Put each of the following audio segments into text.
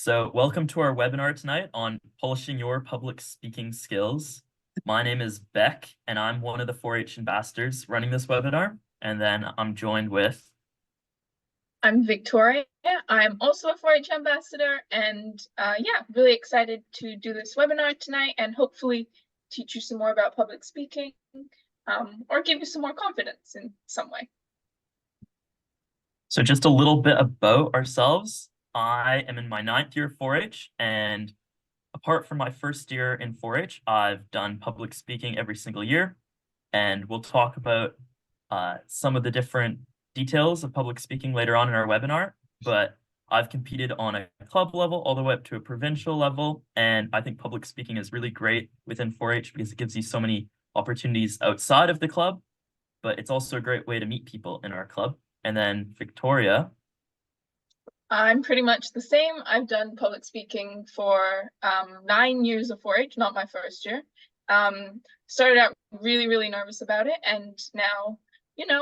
So, welcome to our webinar tonight on polishing your public speaking skills. My name is Beck, and I'm one of the 4-H ambassadors running this webinar. And then I'm joined with... I'm Victoria. I'm also a 4-H ambassador, and really excited to do this webinar tonight and hopefully teach you some more about public speaking or give you some more confidence in some way. So just a little bit about ourselves. I am in my 9th year of 4-H, and apart from my first year in 4-H, I've done public speaking every single year, and we'll talk about some of the different details of public speaking later on in our webinar, but I've competed on a club level all the way up to a provincial level, and I think public speaking is really great within 4-H because it gives you so many opportunities outside of the club, but it's also a great way to meet people in our club. And then Victoria. I'm pretty much the same. I've done public speaking for 9 years of 4-H, not my first year. Started out really nervous about it, and now,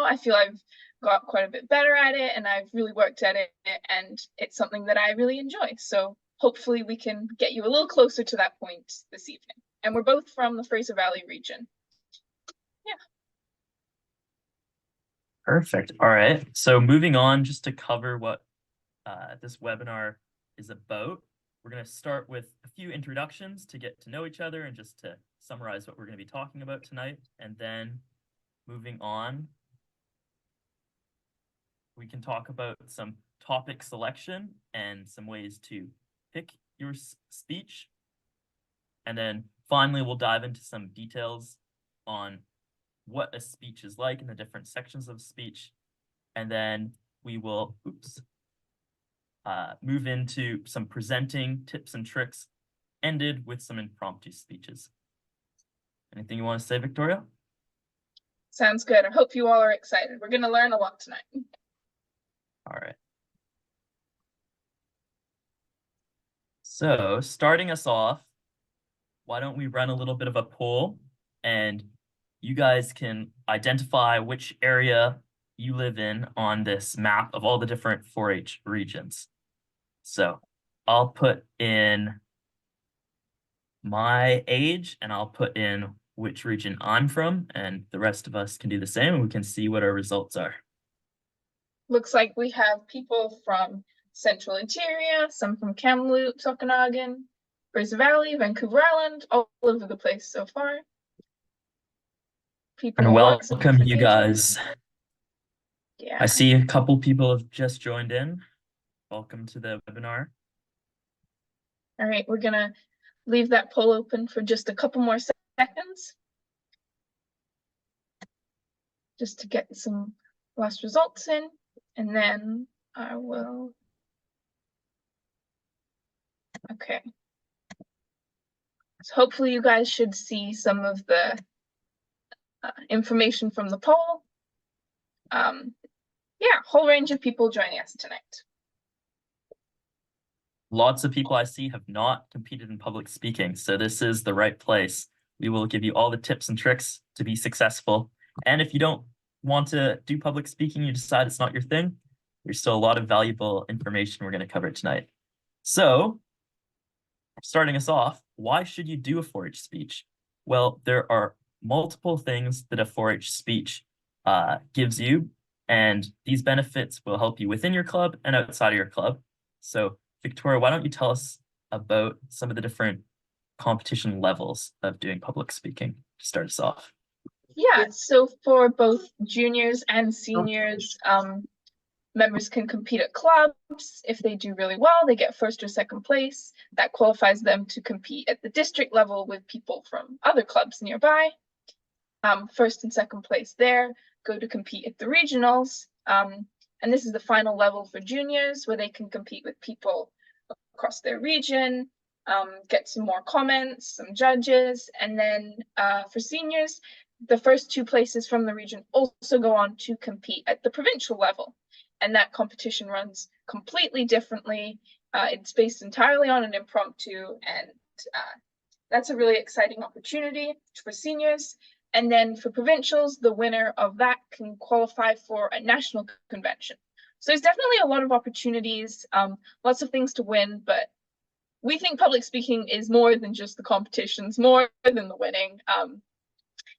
I feel I've got quite a bit better at it, and I've really worked at it, and it's something that I really enjoy. So hopefully we can get you a little closer to that point this evening. And we're both from the Fraser Valley region. Yeah. Perfect. All right. So moving on, just to cover what this webinar is about, we're going to start with a few introductions to get to know each other and just to summarize what we're going to be talking about tonight. And then moving on, we can talk about some topic selection and some ways to pick your speech. And then finally, we'll dive into some details on what a speech is like in the different sections of speech. And then we will, move into some presenting tips and tricks, ended with some impromptu speeches. Anything you want to say, Victoria? Sounds good. I hope you all are excited. We're going to learn a lot tonight. All right. So starting us off, why don't we run a little bit of a poll, and you guys can identify which area you live in on this map of all the different 4-H regions. So I'll put in my age and I'll put in which region I'm from, and the rest of us can do the same, and we can see what our results are. Looks like we have people from Central Interior, some from Kamloops, Okanagan, Fraser Valley, Vancouver Island, all over the place so far. People and welcome you guys. Yeah. I see a couple people have just joined in. Welcome to the webinar. All right, we're gonna leave that poll open for just a couple more seconds, just to get some last results in, and then I will. Okay. So hopefully you guys should see some of the information from the poll. Yeah, whole range of people joining us tonight. Lots of people I see have not competed in public speaking, so this is the right place. We will give you all the tips and tricks to be successful. And if you don't want to do public speaking, you decide it's not your thing, there's still a lot of valuable information we're going to cover tonight. So, starting us off, why should you do a 4-H speech? Well, there are multiple things that a 4-H speech gives you, and these benefits will help you within your club and outside of your club. So, Victoria, why don't you tell us about some of the different competition levels of doing public speaking to start us off? Yeah, so for both juniors and seniors, members can compete at clubs. If they do really well, they get first or second place. That qualifies them to compete at the district level with people from other clubs nearby. First and second place there go to compete at the regionals. And this is the final level for juniors, where they can compete with people across their region, get some more comments, some judges. And then for seniors, the first 2 places from the region also go on to compete at the provincial level. And that competition runs completely differently. It's based entirely on an impromptu, and that's a really exciting opportunity for seniors. And then for provincials, the winner of that can qualify for a national convention. So there's definitely a lot of opportunities, lots of things to win, but we think public speaking is more than just the competitions, more than the winning.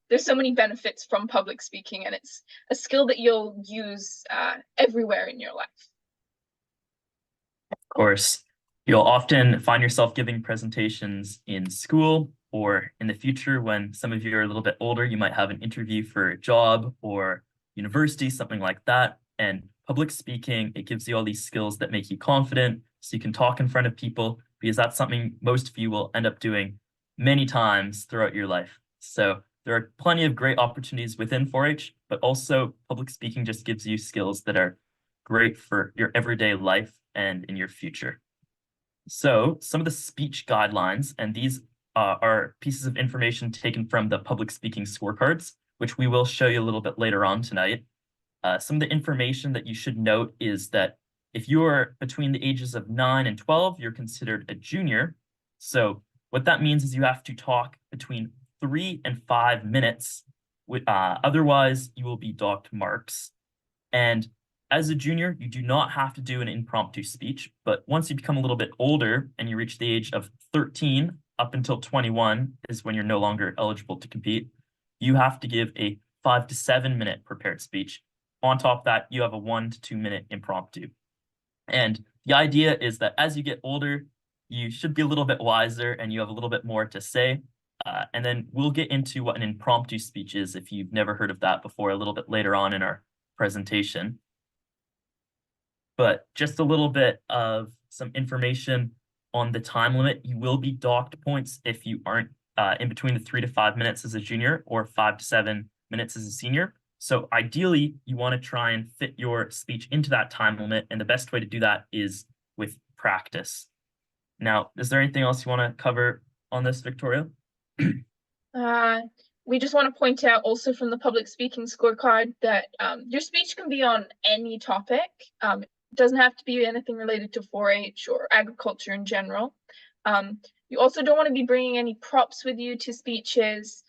There's so many benefits from public speaking, and it's a skill that you'll use everywhere in your life. Of course, you'll often find yourself giving presentations in school, or in the future, when some of you are a little bit older, you might have an interview for a job or university, something like that. And public speaking, it gives you all these skills that make you confident, so you can talk in front of people, because that's something most of you will end up doing many times throughout your life. So there are plenty of great opportunities within 4-H, but also public speaking just gives you skills that are great for your everyday life and in your future. So some of the speech guidelines, and these are pieces of information taken from the public speaking scorecards, which we will show you a little bit later on tonight. Some of the information that you should note is that if you're between the ages of 9 and 12, you're considered a junior. So what that means is you have to talk between 3 and 5 minutes. Otherwise, you will be docked marks. And as a junior, you do not have to do an impromptu speech, but once you become a little bit older and you reach the age of 13 up until 21 is when you're no longer eligible to compete, you have to give a 5 to 7 minute prepared speech. On top of that, you have a 1 to 2 minute impromptu. And the idea is that as you get older, you should be a little bit wiser and you have a little bit more to say. And then we'll get into what an impromptu speech is if you've never heard of that before a little bit later on in our presentation. But just a little bit of some information on the time limit. You will be docked points if you aren't in between the 3 to 5 minutes as a junior or 5 to 7 minutes as a senior. So ideally, you want to try and fit your speech into that time limit. And the best way to do that is with practice. Now, is there anything else you want to cover on this, Victoria? We just want to point out also from the public speaking scorecard that your speech can be on any topic. It doesn't have to be anything related to 4-H or agriculture in general. You also don't want to be bringing any props with you to speeches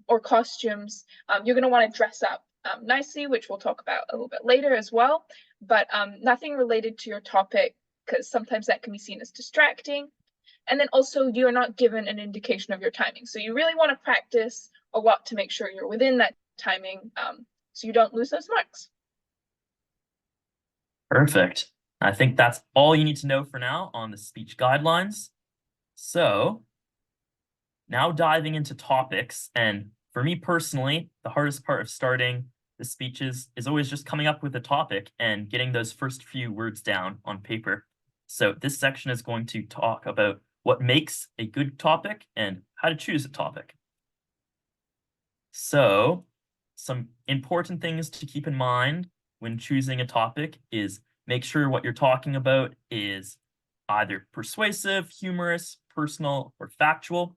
or costumes. You're going to want to dress up nicely, which we'll talk about a little bit later as well, but nothing related to your topic, because sometimes that can be seen as distracting. And then also you're not given an indication of your timing. So you really want to practice a lot to make sure you're within that timing so you don't lose those marks. Perfect. I think that's all you need to know for now on the speech guidelines. So now diving into topics, and for me personally, the hardest part of starting the speeches is always just coming up with a topic and getting those first few words down on paper. So this section is going to talk about what makes a good topic and how to choose a topic. So some important things to keep in mind when choosing a topic is make sure what you're talking about is either persuasive, humorous, personal, or factual.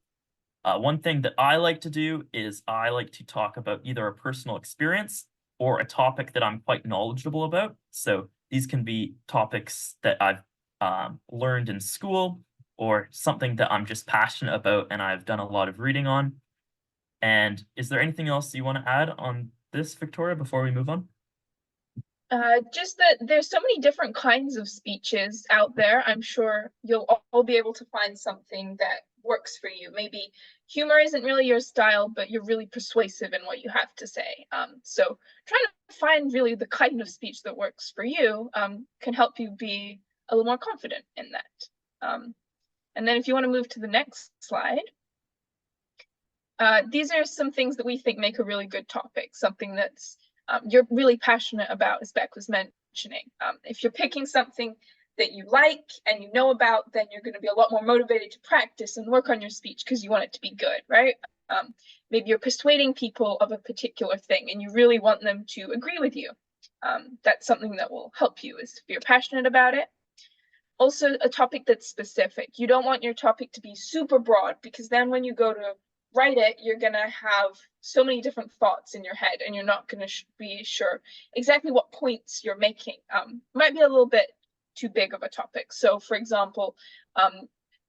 One thing that I like to do is I like to talk about either a personal experience or a topic that I'm quite knowledgeable about. So these can be topics that I've learned in school or something that I'm just passionate about and I've done a lot of reading on. And is there anything else you want to add on this, Victoria, before we move on? Just that there's so many different kinds of speeches out there. I'm sure you'll all be able to find something that works for you. Maybe humor isn't really your style, but you're really persuasive in what you have to say. So trying to find really the kind of speech that works for you can help you be a little more confident in that. And then if you want to move to the next slide, these are some things that we think make a really good topic, something that's you're really passionate about, as Beck was mentioning. If you're picking something that you like and you know about, then you're going to be a lot more motivated to practice and work on your speech because you want it to be good, right? Maybe you're persuading people of a particular thing and you really want them to agree with you. That's something that will help you if you're passionate about it. Also, a topic that's specific. You don't want your topic to be super broad, because then when you go to write it, you're going to have so many different thoughts in your head and you're not going to be sure exactly what points you're making. Might be a little bit too big of a topic. So for example,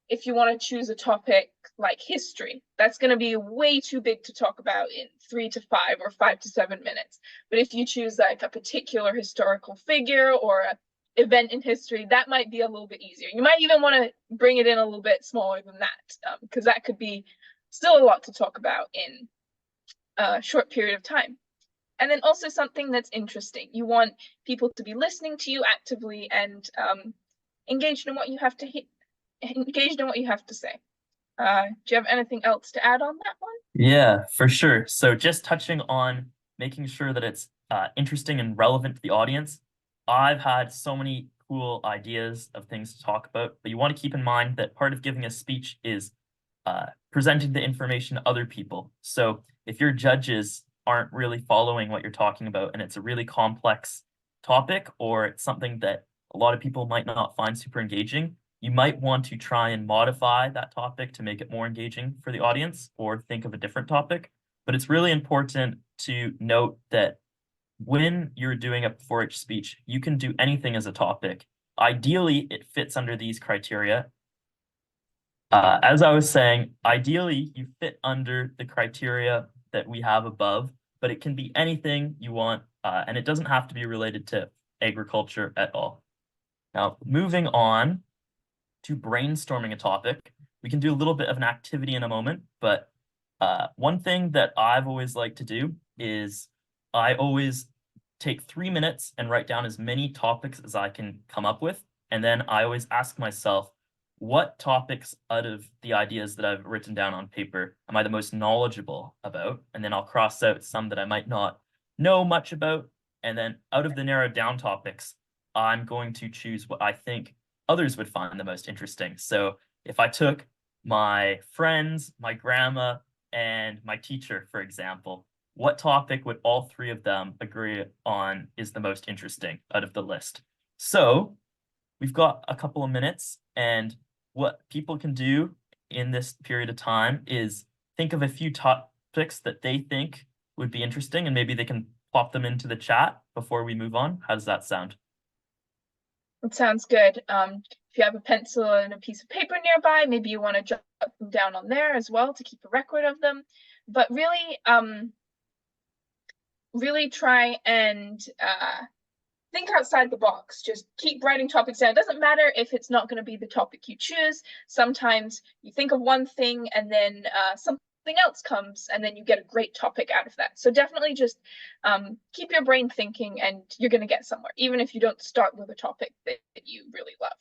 if you want to choose a topic like history, that's going to be way too big to talk about in 3 to 5 or 5 to 7 minutes. But if you choose like a particular historical figure or a event in history, that might be a little bit easier. You might even want to bring it in a little bit smaller than that, because that could be still a lot to talk about in a short period of time. And then also something that's interesting. You want people to be listening to you actively and engaged in what you have to say. Do you have anything else to add on that one? Yeah, for sure. So just touching on making sure that it's interesting and relevant to the audience. I've had so many cool ideas of things to talk about, but you want to keep in mind that part of giving a speech is presenting the information to other people. So if your judges aren't really following what you're talking about and it's a really complex topic, or it's something that a lot of people might not find super engaging, you might want to try and modify that topic to make it more engaging for the audience, or think of a different topic. But it's really important to note that when you're doing a 4-H speech, you can do anything as a topic. Ideally, it fits under these criteria. As I was saying, ideally, you fit under the criteria that we have above, but it can be anything you want, and it doesn't have to be related to agriculture at all. Now, moving on to brainstorming a topic, we can do a little bit of an activity in a moment, but one thing that I've always liked to do is I always take 3 minutes and write down as many topics as I can come up with. And then I always ask myself, what topics out of the ideas that I've written down on paper am I the most knowledgeable about? And then I'll cross out some that I might not know much about. And then out of the narrowed down topics, I'm going to choose what I think others would find the most interesting. So if I took my friends, my grandma, and my teacher, for example, what topic would all 3 of them agree on is the most interesting out of the list? So we've got a couple of minutes, and what people can do in this period of time is think of a few topics that they think would be interesting, and maybe they can pop them into the chat before we move on. How does that sound? It sounds good. If you have a pencil and a piece of paper nearby, maybe you want to jot them down on there as well to keep a record of them. But really try and think outside the box. Just keep writing topics down. It doesn't matter if it's not going to be the topic you choose. Sometimes you think of one thing and then something else comes, and then you get a great topic out of that. So definitely just keep your brain thinking, and you're going to get somewhere, even if you don't start with a topic that you really love.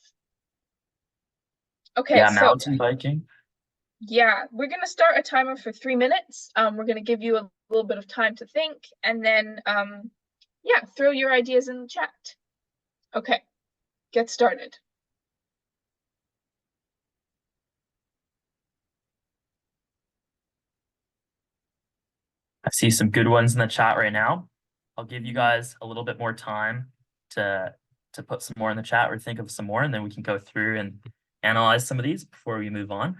Okay, Yeah, so mountain biking. yeah, we're going to start a timer for 3 minutes. We're going to give you a little bit of time to think, and then yeah, throw your ideas in the chat. Okay, get started. I see some good ones in the chat right now. I'll give you guys a little bit more time to put some more in the chat or think of some more, and then we can go through and analyze some of these before we move on.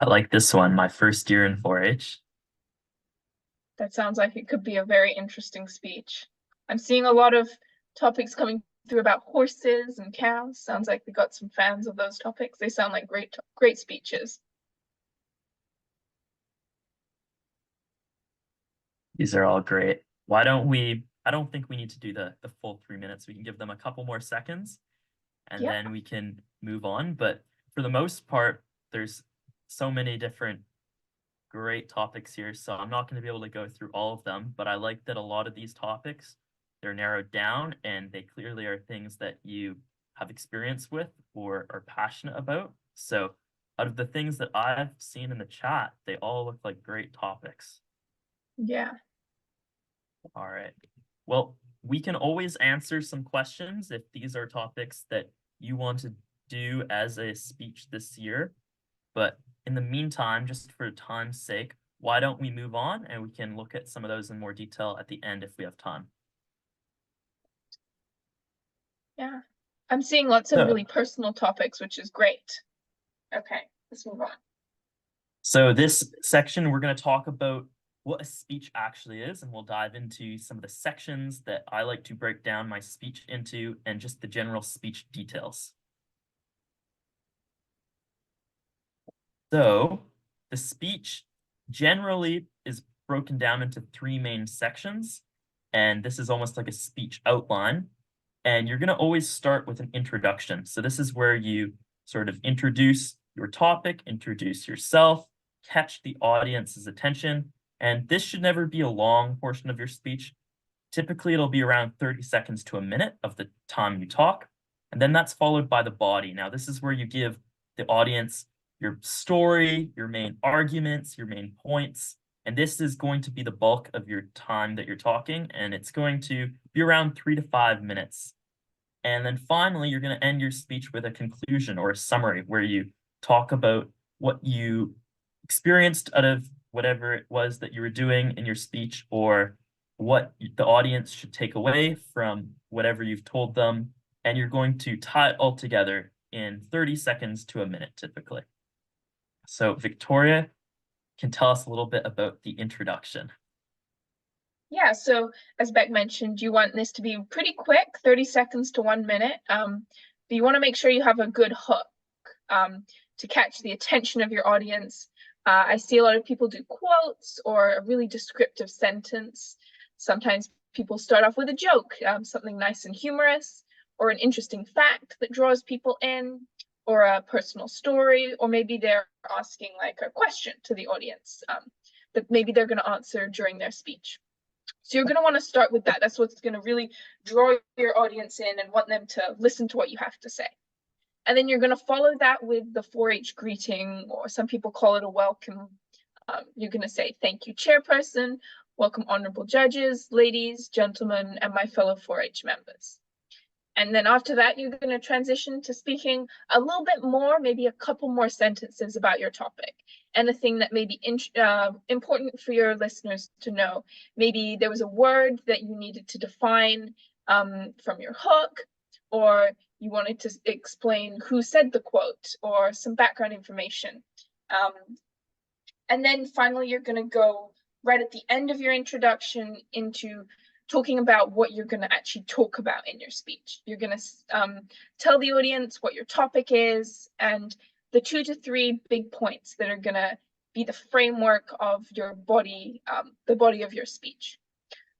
I like this one, my first year in 4-H. That sounds like it could be a very interesting speech. I'm seeing a lot of topics coming through about horses and cows. Sounds like we got some fans of those topics. They sound like great speeches. These are all great. Why don't we, I don't think we need to do the full 3 minutes. We can give them a couple more seconds, and Yeah. then we can move on. But for the most part, there's so many different great topics here, so I'm not going to be able to go through all of them, but I like that a lot of these topics, they're narrowed down and they clearly are things that you have experience with or are passionate about. So out of the things that I've seen in the chat, they all look like great topics. Yeah. All right. Well, we can always answer some questions if these are topics that you want to do as a speech this year. But in the meantime, just for time's sake, why don't we move on and we can look at some of those in more detail at the end if we have time. Yeah, I'm seeing lots of So- really personal topics, which is great. Okay, let's move on. So this section, we're going to talk about what a speech actually is, and we'll dive into some of the sections that I like to break down my speech into and just the general speech details. So the speech generally is broken down into three main sections, and this is almost like a speech outline. And you're going to always start with an introduction. So this is where you sort of introduce your topic, introduce yourself, catch the audience's attention. And this should never be a long portion of your speech. Typically, it'll be around 30 seconds to a minute of the time you talk. And then that's followed by the body. Now, this is where you give the audience your story, your main arguments, your main points. And this is going to be the bulk of your time that you're talking. And it's going to be around 3 to 5 minutes. And then finally, you're going to end your speech with a conclusion or a summary where you talk about what you experienced out of whatever it was that you were doing in your speech, or what the audience should take away from whatever you've told them. And you're going to tie it all together in 30 seconds to a minute, typically. So Victoria can tell us a little bit about the introduction. Yeah, so as Beck mentioned, you want this to be pretty quick, 30 seconds to 1 minute. But you want to make sure you have a good hook to catch the attention of your audience. I see a lot of people do quotes or a really descriptive sentence. Sometimes people start off with a joke, something nice and humorous, or an interesting fact that draws people in, or a personal story, or maybe they're asking like a question to the audience that maybe they're going to answer during their speech. So you're going to want to start with that. That's what's going to really draw your audience in and want them to listen to what you have to say. And then you're going to follow that with the 4-H greeting, or some people call it a welcome. You're going to say, "Thank you, chairperson. Welcome, honorable judges, ladies, gentlemen, and my fellow 4-H members." And then after that, you're going to transition to speaking a little bit more, maybe a couple more sentences about your topic. Anything that may be important for your listeners to know. Maybe there was a word that you needed to define from your hook, or you wanted to explain who said the quote, or some background information. And then finally, you're going to go right at the end of your introduction into talking about what you're going to actually talk about in your speech. You're going to tell the audience what your topic is and the 2 to 3 big points that are going to be the framework of your body, the body of your speech.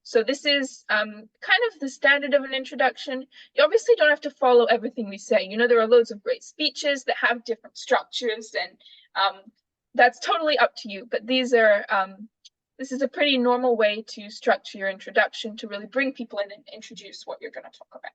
So this is kind of the standard of an introduction. You obviously don't have to follow everything we say. You know, there are loads of great speeches that have different structures, and that's totally up to you. But these are this is a pretty normal way to structure your introduction to really bring people in and introduce what you're going to talk about.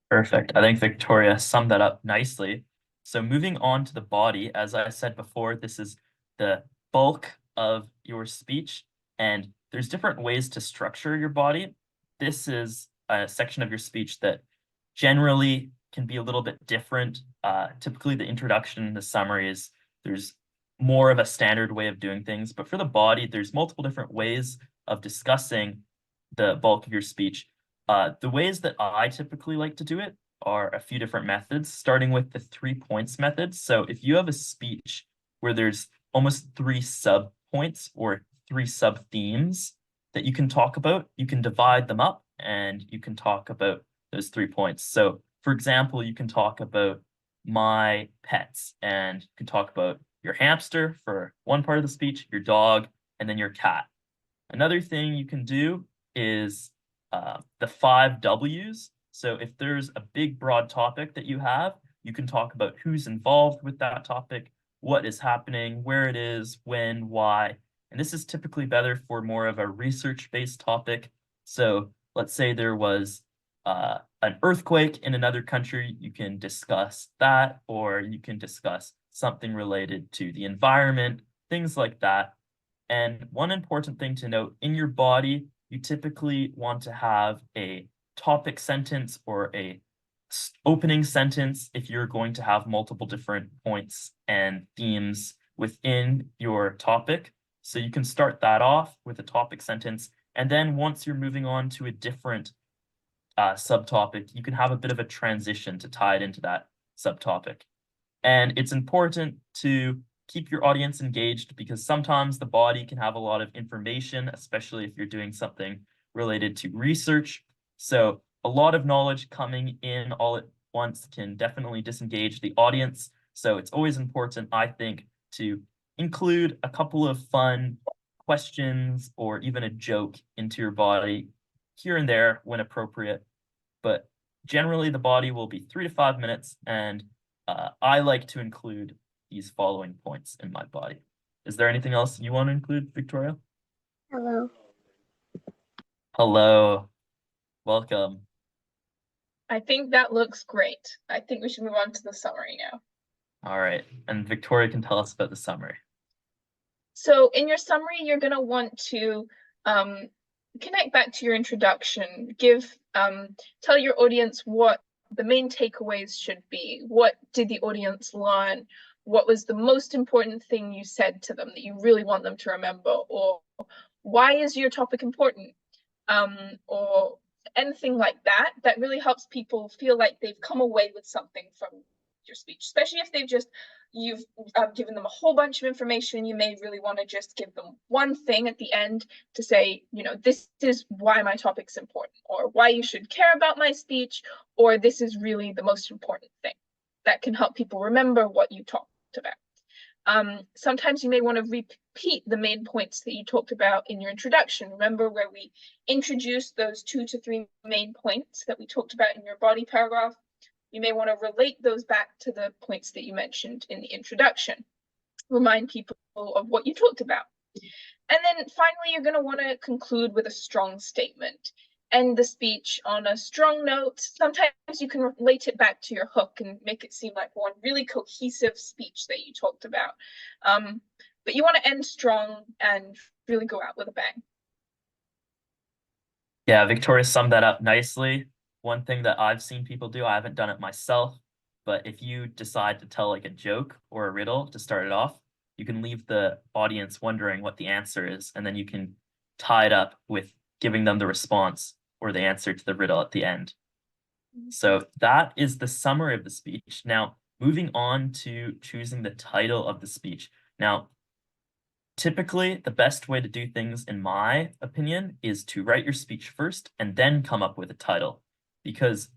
Perfect. I think Victoria summed that up nicely. So moving on to the body, as I said before, this is the bulk of your speech, and there's different ways to structure your body. This is a section of your speech that generally can be a little bit different. Typically, the introduction, the summary is there's more of a standard way of doing things, but for the body, there's multiple different ways of discussing the bulk of your speech. The ways that I typically like to do it are a few different methods, starting with the 3 points method. So if you have a speech where there's almost 3 sub points or 3 sub themes that you can talk about, you can divide them up and you can talk about those 3 points. So for example, you can talk about my pets, and you can talk about your hamster for one part of the speech, your dog, and then your cat. Another thing you can do is the 5 W's. So if there's a big broad topic that you have, you can talk about who's involved with that topic, what is happening, where it is, when, why. And this is typically better for more of a research-based topic. So let's say there was an earthquake in another country, you can discuss that, or you can discuss something related to the environment, things like that. And one important thing to note, in your body, you typically want to have a topic sentence or a opening sentence if you're going to have multiple different points and themes within your topic. So you can start that off with a topic sentence, and then once you're moving on to a different subtopic, you can have a bit of a transition to tie it into that subtopic. And it's important to keep your audience engaged because sometimes the body can have a lot of information, especially if you're doing something related to research. So a lot of knowledge coming in all at once can definitely disengage the audience. So it's always important, I think, to include a couple of fun questions or even a joke into your body here and there when appropriate. But generally, the body will be 3 to 5 minutes, and I like to include these following points in my body. Is there anything else you want to include, Victoria? Hello. Hello. Welcome. I think that looks great. I think we should move on to the summary now. All right. And Victoria can tell us about the summary. So in your summary, you're going to want to connect back to your introduction, tell your audience what the main takeaways should be. What did the audience learn? What was the most important thing you said to them that you really want them to remember? Or why is your topic important? Or anything like that, that really helps people feel like they've come away with something from your speech, especially if you've given them a whole bunch of information. You may really want to just give them one thing at the end to say, this is why my topic's important, or why you should care about my speech, or this is really the most important thing. That can help people remember what you talked about. Sometimes you may want to repeat the main points that you talked about in your introduction. Remember where we introduced those 2 to 3 main points that we talked about in your body paragraph? You may want to relate those back to the points that you mentioned in the introduction. Remind people of what you talked about. And then finally, you're going to want to conclude with a strong statement. End the speech on a strong note. Sometimes you can relate it back to your hook and make it seem like one really cohesive speech that you talked about. But you want to end strong and really go out with a bang. Yeah, Victoria summed that up nicely. One thing that I've seen people do, I haven't done it myself, but if you decide to tell like a joke or a riddle to start it off, you can leave the audience wondering what the answer is, and then you can tie it up with giving them the response or the answer to the riddle at the end. So that is the summary of the speech. Now, moving on to choosing the title of the speech. Now, typically, the best way to do things, in my opinion, is to write your speech first and then come up with a title. Because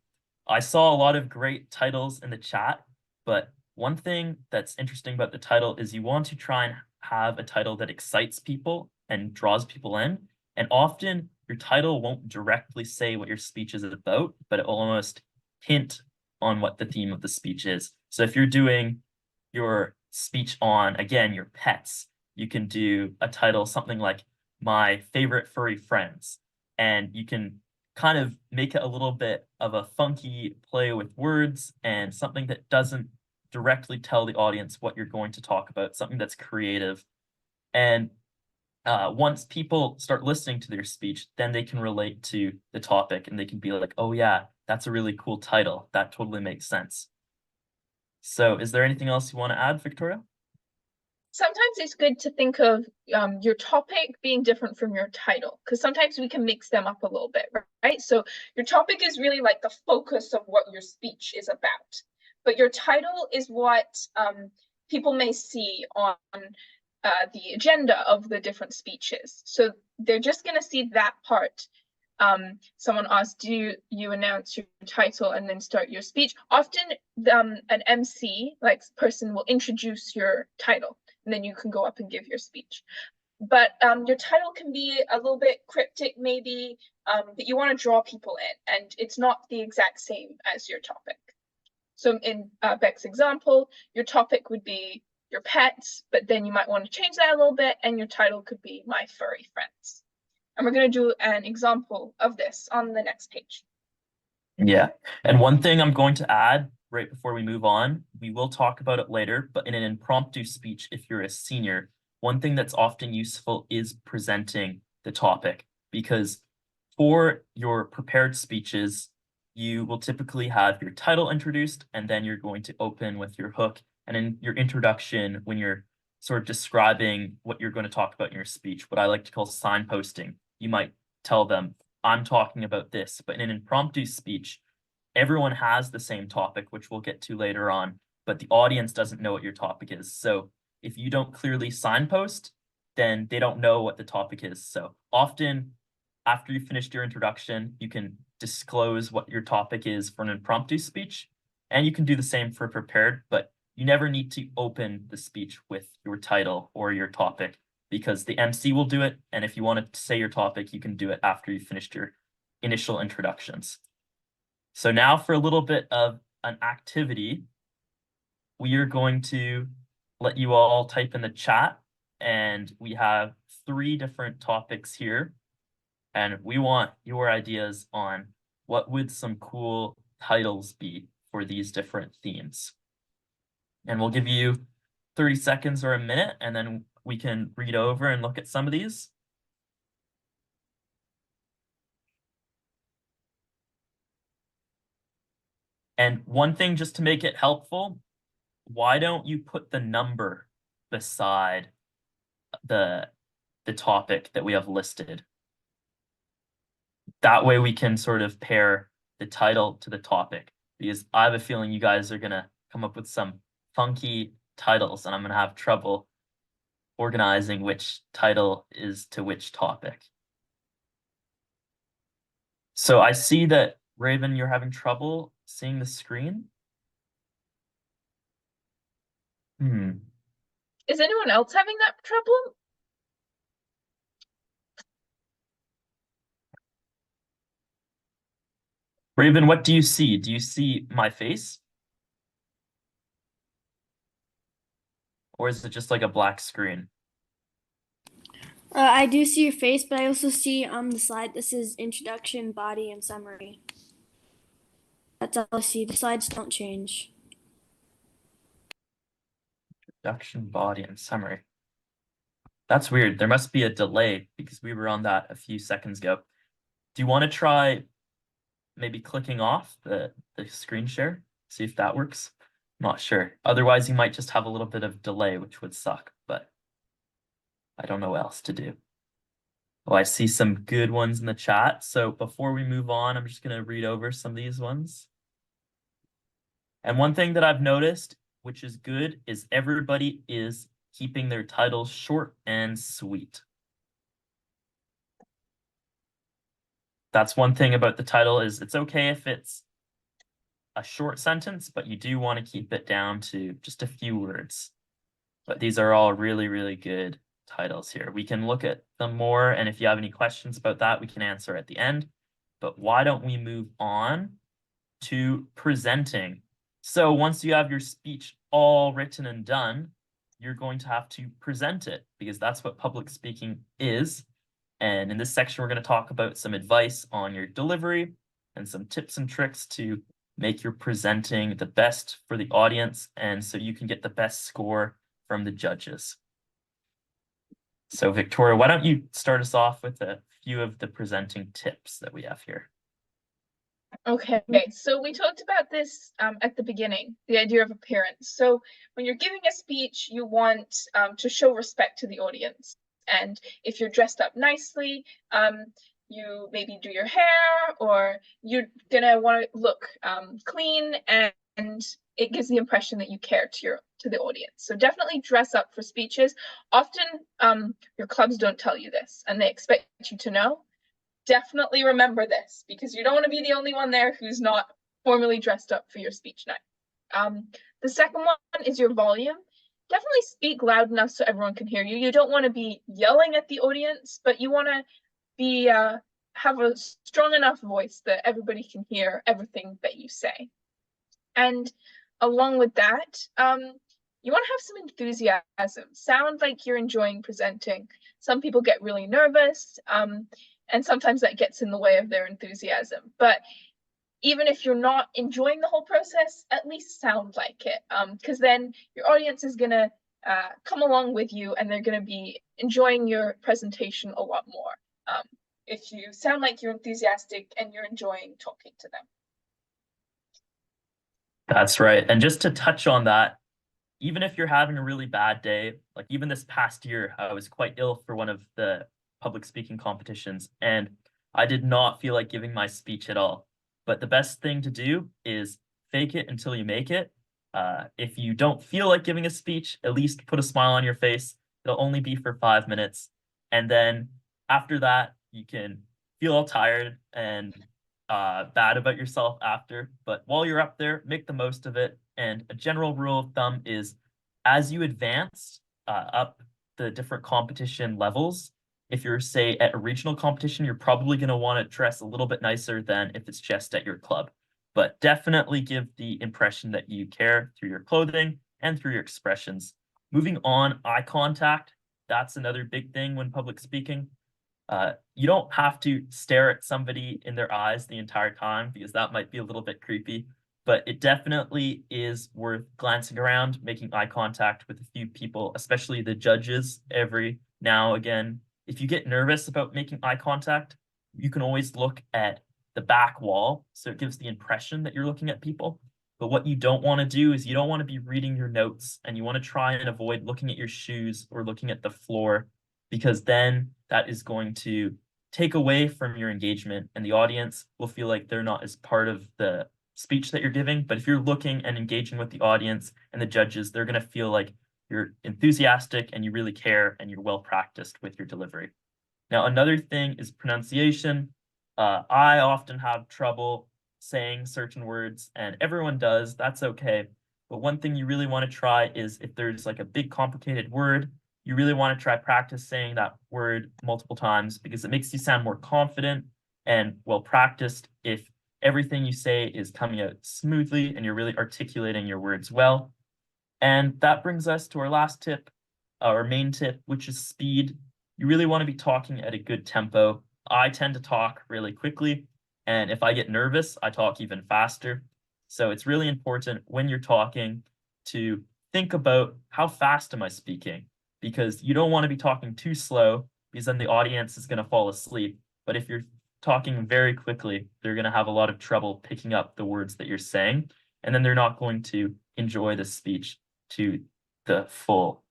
I saw a lot of great titles in the chat, but one thing that's interesting about the title is you want to try and have a title that excites people and draws people in. And often your title won't directly say what your speech is about, but it will almost hint on what the theme of the speech is. So if you're doing your speech on, again, your pets, you can do a title, something like My Favorite Furry Friends, and you can kind of make it a little bit of a funky play with words and something that doesn't directly tell the audience what you're going to talk about, something that's creative. And once people start listening to their speech, then they can relate to the topic and they can be like, oh yeah, that's a really cool title. That totally makes sense. So is there anything else you want to add, Victoria? Sometimes it's good to think of your topic being different from your title, because sometimes we can mix them up a little bit, right? So your topic is really like the focus of what your speech is about, but your title is what people may see on the agenda of the different speeches. So they're just going to see that part. Someone asked, do you announce your title and then start your speech? Often an MC, like person, will introduce your title, and then you can go up and give your speech. But your title can be a little bit cryptic, maybe, but you want to draw people in, and it's not the exact same as your topic. So in Beck's example, your topic would be your pets, but then you might want to change that a little bit, and your title could be My Furry Friends. And we're going to do an example of this on the next page. Yeah, and one thing I'm going to add right before we move on, we will talk about it later, but in an impromptu speech, if you're a senior, one thing that's often useful is presenting the topic, because for your prepared speeches, you will typically have your title introduced, and then you're going to open with your hook. And in your introduction, when you're sort of describing what you're going to talk about in your speech, what I like to call signposting, you might tell them, I'm talking about this. But in an impromptu speech, everyone has the same topic, which we'll get to later on, but the audience doesn't know what your topic is. So if you don't clearly signpost, then they don't know what the topic is. So often after you finished your introduction, you can disclose what your topic is for an impromptu speech, and you can do the same for prepared, but you never need to open the speech with your title or your topic because the MC will do it. And if you want to say your topic, you can do it after you finished your initial introductions. So now for a little bit of an activity, we are going to let you all type in the chat, and we have 3 different topics here, and we want your ideas on what would some cool titles be for these different themes. And we'll give you 30 seconds or a minute, and then we can read over and look at some of these. And one thing just to make it helpful, why don't you put the number beside the topic that we have listed? That way we can sort of pair the title to the topic, because I have a feeling you guys are gonna come up with some funky titles and I'm gonna have trouble organizing which title is to which topic. So I see that, Raven, you're having trouble seeing the screen. Is anyone else having that trouble? Raven, what do you see? Do you see my face? Or is it just like a black screen? I do see your face, but I also see on the slide this is introduction, body, and summary. That's all I see. The slides don't change. Introduction, body, and summary. That's weird. There must be a delay because we were on that a few seconds ago. Do you want to try maybe clicking off the screen share? See if that works? Not sure. Otherwise, you might just have a little bit of delay, which would suck, but I don't know what else to do. Oh, I see some good ones in the chat. So before we move on, I'm just going to read over some of these ones. And one thing that I've noticed, which is good, is everybody is keeping their titles short and sweet. That's one thing about the title, is it's okay if it's a short sentence, but you do want to keep it down to just a few words. But these are all really, really good titles here. We can look at them more, and if you have any questions about that, we can answer at the end. But why don't we move on to presenting? So once you have your speech all written and done, you're going to have to present it, because that's what public speaking is. And in this section, we're going to talk about some advice on your delivery and some tips and tricks to make your presenting the best for the audience, and so you can get the best score from the judges. So Victoria, why don't you start us off with a few of the presenting tips that we have here? Okay, so we talked about this at the beginning, the idea of appearance. So when you're giving a speech, you want to show respect to the audience. And if you're dressed up nicely, you maybe do your hair, or you're gonna want to look clean, and it gives the impression that you care to the audience. So definitely dress up for speeches. Often your clubs don't tell you this, and they expect you to know. Definitely remember this, because you don't want to be the only one there who's not formally dressed up for your speech night. The second one is your volume. Definitely speak loud enough so everyone can hear you. You don't want to be yelling at the audience, but you want to be have a strong enough voice that everybody can hear everything that you say. And along with that, you want to have some enthusiasm. Sound like you're enjoying presenting. Some people get really nervous, and sometimes that gets in the way of their enthusiasm. But even if you're not enjoying the whole process, at least sound like it, because then your audience is going to come along with you, and they're going to be enjoying your presentation a lot more if you sound like you're enthusiastic and you're enjoying talking to them. That's right. And just to touch on that, even if you're having a really bad day, like even this past year, I was quite ill for one of the public speaking competitions, and I did not feel like giving my speech at all. But the best thing to do is fake it until you make it. If you don't feel like giving a speech, at least put a smile on your face. It'll only be for 5 minutes. And then after that, you can feel all tired and bad about yourself after. But while you're up there, make the most of it. And a general rule of thumb is as you advance up the different competition levels, if you're, say, at a regional competition, you're probably going to want to dress a little bit nicer than if it's just at your club. But definitely give the impression that you care through your clothing and through your expressions. Moving on, eye contact. That's another big thing when public speaking. You don't have to stare at somebody in their eyes the entire time because that might be a little bit creepy, but it definitely is worth glancing around, making eye contact with a few people, especially the judges every now and again. If you get nervous about making eye contact, you can always look at the back wall, so it gives the impression that you're looking at people. But what you don't want to do is you don't want to be reading your notes, and you want to try and avoid looking at your shoes or looking at the floor, because then that is going to take away from your engagement, and the audience will feel like they're not as part of the speech that you're giving. But if you're looking and engaging with the audience and the judges, they're going to feel like you're enthusiastic and you really care and you're well practiced with your delivery. Now, another thing is pronunciation. I often have trouble saying certain words, and everyone does. That's okay. But one thing you really want to try is if there's like a big complicated word, you really want to try practice saying that word multiple times because it makes you sound more confident and well practiced if everything you say is coming out smoothly and you're really articulating your words well. And that brings us to our last tip, our main tip, which is speed. You really want to be talking at a good tempo. I tend to talk really quickly, and if I get nervous, I talk even faster. So it's really important when you're talking to think about how fast am I speaking, because you don't want to be talking too slow because then the audience is going to fall asleep. But if you're talking very quickly, they're going to have a lot of trouble picking up the words that you're saying, and then they're not going to enjoy the speech to the full.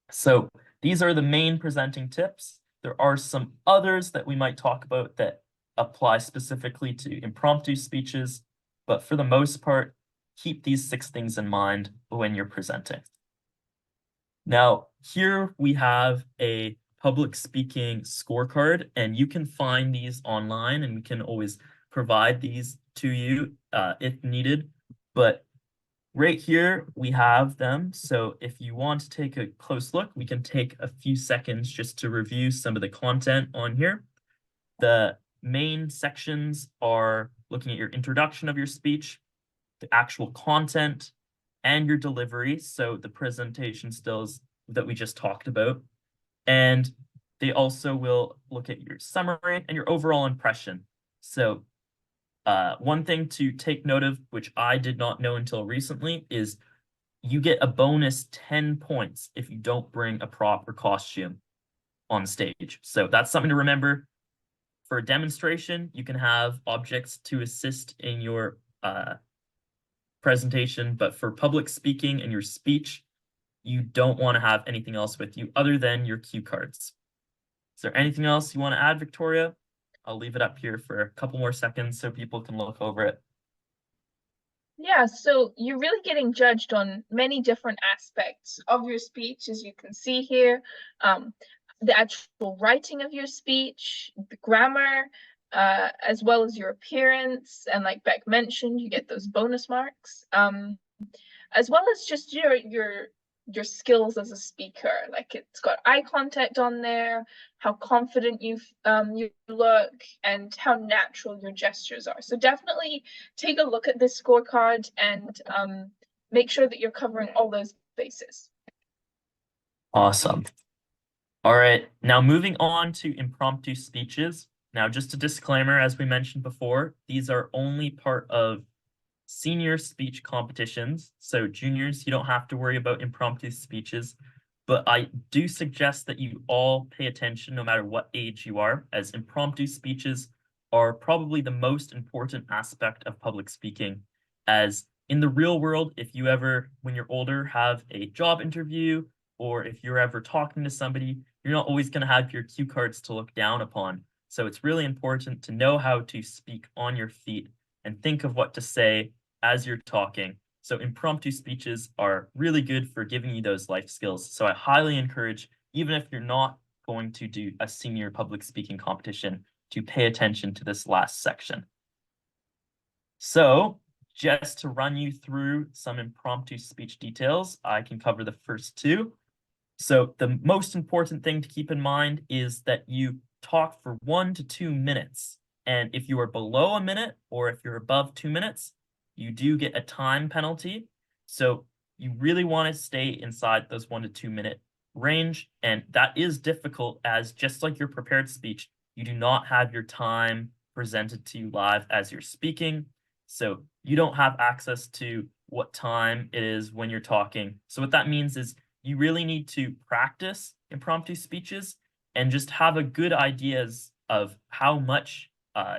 So these are the main presenting tips. There are some others that we might talk about that apply specifically to impromptu speeches, but for the most part, keep these 6 things in mind when you're presenting. Now, here we have a public speaking scorecard, and you can find these online, and we can always provide these to you if needed. But right here, we have them. So if you want to take a close look, we can take a few seconds just to review some of the content on here. The main sections are looking at your introduction of your speech, the actual content, and your delivery. So the presentation skills that we just talked about. And they also will look at your summary and your overall impression. So one thing to take note of, which I did not know until recently, is you get a bonus 10 points if you don't bring a prop or costume on stage. So that's something to remember. For a demonstration, you can have objects to assist in your presentation, but for public speaking and your speech, you don't want to have anything else with you other than your cue cards. Is there anything else you want to add, Victoria? I'll leave it up here for a couple more seconds so people can look over it. Yeah, so you're really getting judged on many different aspects of your speech, as you can see here. The actual writing of your speech, the grammar, as well as your appearance. And like Beck mentioned, you get those bonus marks, as well as just your skills as a speaker. Like it's got eye contact on there, how confident you look, and how natural your gestures are. So definitely take a look at this scorecard and make sure that you're covering all those bases. Awesome. All right, now moving on to impromptu speeches. Now, just a disclaimer, as we mentioned before, these are only part of senior speech competitions. So juniors, you don't have to worry about impromptu speeches, but I do suggest that you all pay attention no matter what age you are, as impromptu speeches are probably the most important aspect of public speaking, as in the real world, if you ever, when you're older, have a job interview, or if you're ever talking to somebody, you're not always going to have your cue cards to look down upon. So it's really important to know how to speak on your feet and think of what to say as you're talking. So impromptu speeches are really good for giving you those life skills. So I highly encourage, even if you're not going to do a senior public speaking competition, to pay attention to this last section. So just to run you through some impromptu speech details, I can cover the first two. So the most important thing to keep in mind is that you talk for 1 to 2 minutes. And if you are below a minute or if you're above 2 minutes, you do get a time penalty. So you really want to stay inside those 1 to 2 minute range. And that is difficult, as just like your prepared speech, you do not have your time presented to you live as you're speaking. So you don't have access to what time it is when you're talking. So what that means is you really need to practice impromptu speeches and just have a good ideas of how much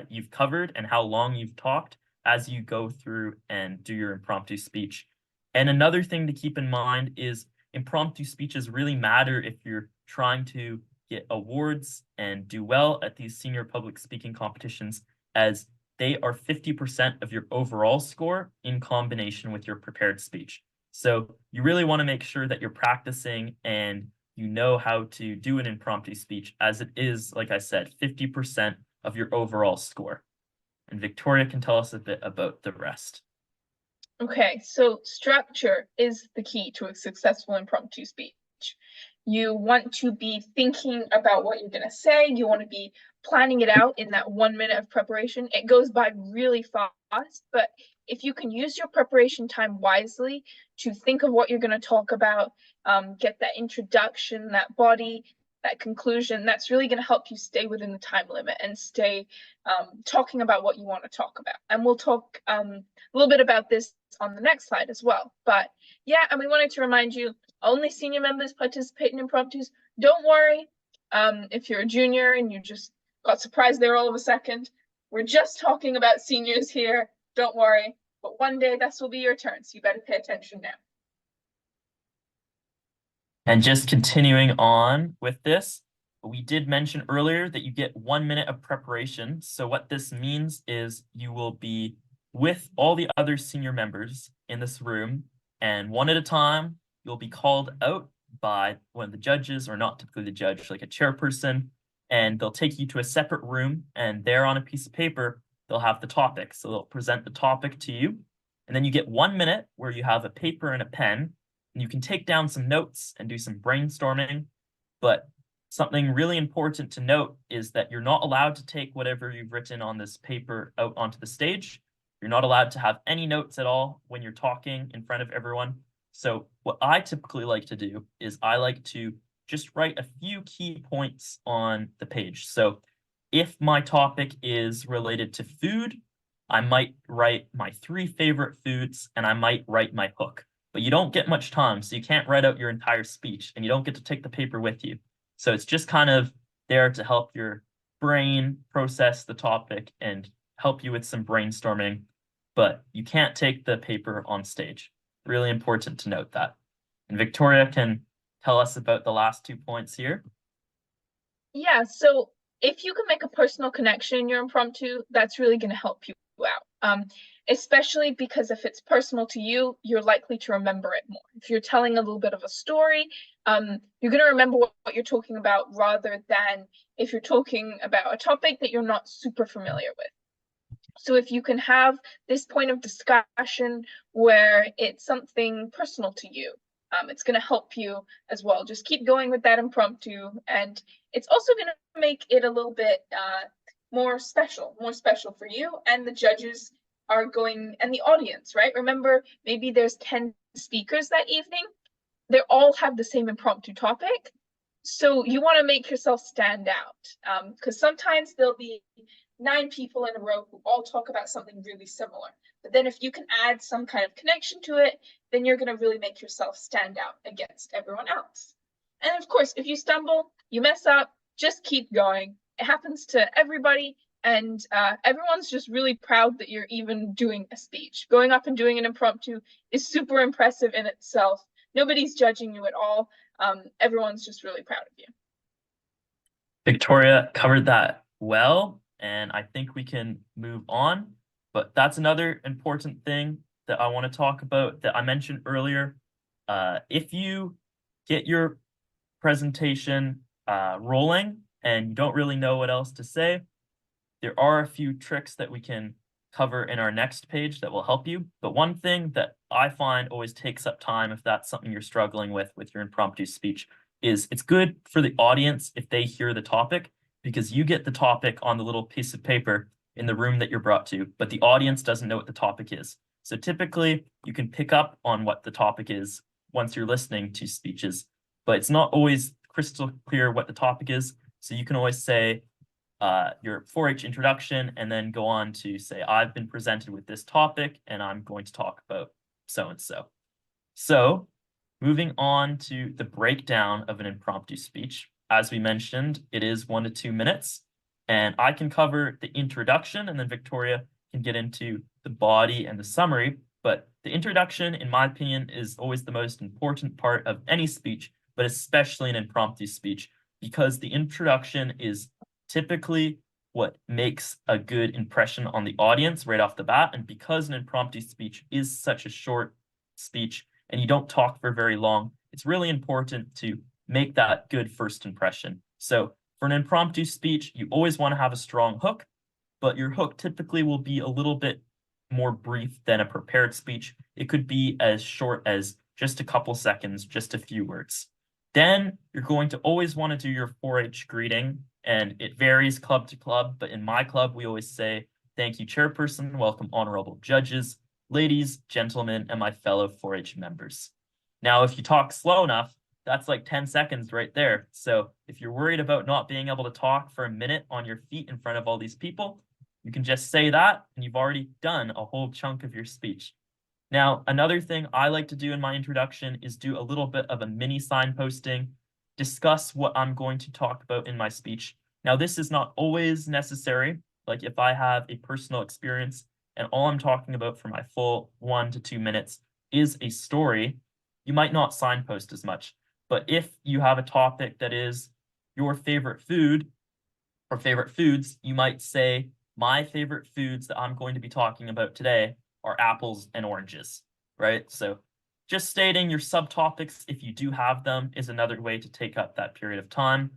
you've covered and how long you've talked as you go through and do your impromptu speech. And another thing to keep in mind is impromptu speeches really matter if you're trying to get awards and do well at these senior public speaking competitions, as they are 50% of your overall score in combination with your prepared speech. So you really want to make sure that you're practicing and you know how to do an impromptu speech, as it is, like I said, 50% of your overall score. And Victoria can tell us a bit about the rest. Okay, so structure is the key to a successful impromptu speech. You want to be thinking about what you're going to say. You want to be planning it out in that 1 minute of preparation. It goes by really fast, but if you can use your preparation time wisely to think of what you're going to talk about, get that introduction, that body, that conclusion, that's really going to help you stay within the time limit and stay talking about what you want to talk about. And we'll talk a little bit about this on the next slide as well. But yeah, and we wanted to remind you, only senior members participate in impromptus. Don't worry if you're a junior and you just got surprised there all of a second. We're just talking about seniors here. Don't worry. But one day this will be your turn, so you better pay attention now. And just continuing on with this, we did mention earlier that you get 1 minute of preparation. So what this means is you will be with all the other senior members in this room, and one at a time, you'll be called out by one of the judges, or not typically the judge, like a chairperson, and they'll take you to a separate room, and there on a piece of paper, they'll have the topic. So they'll present the topic to you, and then you get 1 minute where you have a paper and a pen, and you can take down some notes and do some brainstorming. But something really important to note is that you're not allowed to take whatever you've written on this paper out onto the stage. You're not allowed to have any notes at all when you're talking in front of everyone. So what I typically like to do is I like to just write a few key points on the page. So if my topic is related to food, I might write my 3 favorite foods, and I might write my hook. But you don't get much time, so you can't write out your entire speech, and you don't get to take the paper with you. So it's just kind of there to help your brain process the topic and help you with some brainstorming, but you can't take the paper on stage. Really important to note that. And Victoria can tell us about the last 2 points here. Yeah, so if you can make a personal connection in your impromptu, that's really going to help you out. Especially because if it's personal to you, you're likely to remember it more. If you're telling a little bit of a story, you're going to remember what you're talking about, rather than if you're talking about a topic that you're not super familiar with. So if you can have this point of discussion where it's something personal to you, it's going to help you as well. Just keep going with that impromptu, and it's also going to make it a little bit more special for you and the judges are going, and the audience, right? Remember, maybe there's 10 speakers that evening. They all have the same impromptu topic. So you want to make yourself stand out, because sometimes there'll be 9 people in a row who all talk about something really similar. But then if you can add some kind of connection to it, then you're going to really make yourself stand out against everyone else. And of course, if you stumble, you mess up, just keep going. It happens to everybody, and everyone's just really proud that you're even doing a speech. Going up and doing an impromptu is super impressive in itself. Nobody's judging you at all. Everyone's just really proud of you. Victoria covered that well, and I think we can move on. But that's another important thing that I want to talk about that I mentioned earlier. If you get your presentation rolling and you don't really know what else to say, there are a few tricks that we can cover in our next page that will help you. But one thing that I find always takes up time, if that's something you're struggling with your impromptu speech, is it's good for the audience if they hear the topic, because you get the topic on the little piece of paper in the room that you're brought to, but the audience doesn't know what the topic is. So typically you can pick up on what the topic is once you're listening to speeches, but it's not always crystal clear what the topic is. So you can always say your 4-H introduction and then go on to say, I've been presented with this topic and I'm going to talk about so-and-so. So moving on to the breakdown of an impromptu speech. As we mentioned, it is 1 to 2 minutes, and I can cover the introduction and then Victoria can get into the body and the summary. But the introduction, in my opinion, is always the most important part of any speech, but especially an impromptu speech, because the introduction is typically what makes a good impression on the audience right off the bat. And because an impromptu speech is such a short speech and you don't talk for very long, it's really important to make that good first impression. So for an impromptu speech, you always want to have a strong hook, but your hook typically will be a little bit more brief than a prepared speech. It could be as short as just a couple seconds, just a few words. Then you're going to always want to do your 4-H greeting, and it varies club to club, but in my club, we always say, thank you, chairperson, welcome, honorable judges, ladies, gentlemen, and my fellow 4-H members. Now, if you talk slow enough, that's like 10 seconds right there. So if you're worried about not being able to talk for a minute on your feet in front of all these people, you can just say that and you've already done a whole chunk of your speech. Now, another thing I like to do in my introduction is do a little bit of a mini signposting, discuss what I'm going to talk about in my speech. Now, this is not always necessary. Like if I have a personal experience and all I'm talking about for my full 1 to 2 minutes is a story, you might not signpost as much. But if you have a topic that is your favorite food or favorite foods, you might say, my favorite foods that I'm going to be talking about today are apples and oranges, right? So just stating your subtopics, if you do have them, is another way to take up that period of time.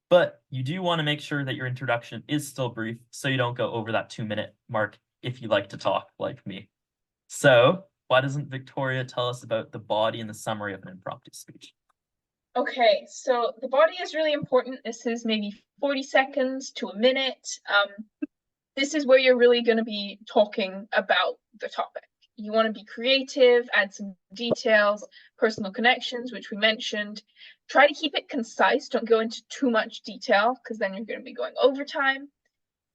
But you do want to make sure that your introduction is still brief so you don't go over that 2-minute mark if you like to talk like me. So why doesn't Victoria tell us about the body and the summary of an impromptu speech? Okay, so the body is really important. This is maybe 40 seconds to a minute. This is where you're really going to be talking about the topic. You want to be creative, add some details, personal connections, which we mentioned. Try to keep it concise. Don't go into too much detail because then you're going to be going over time.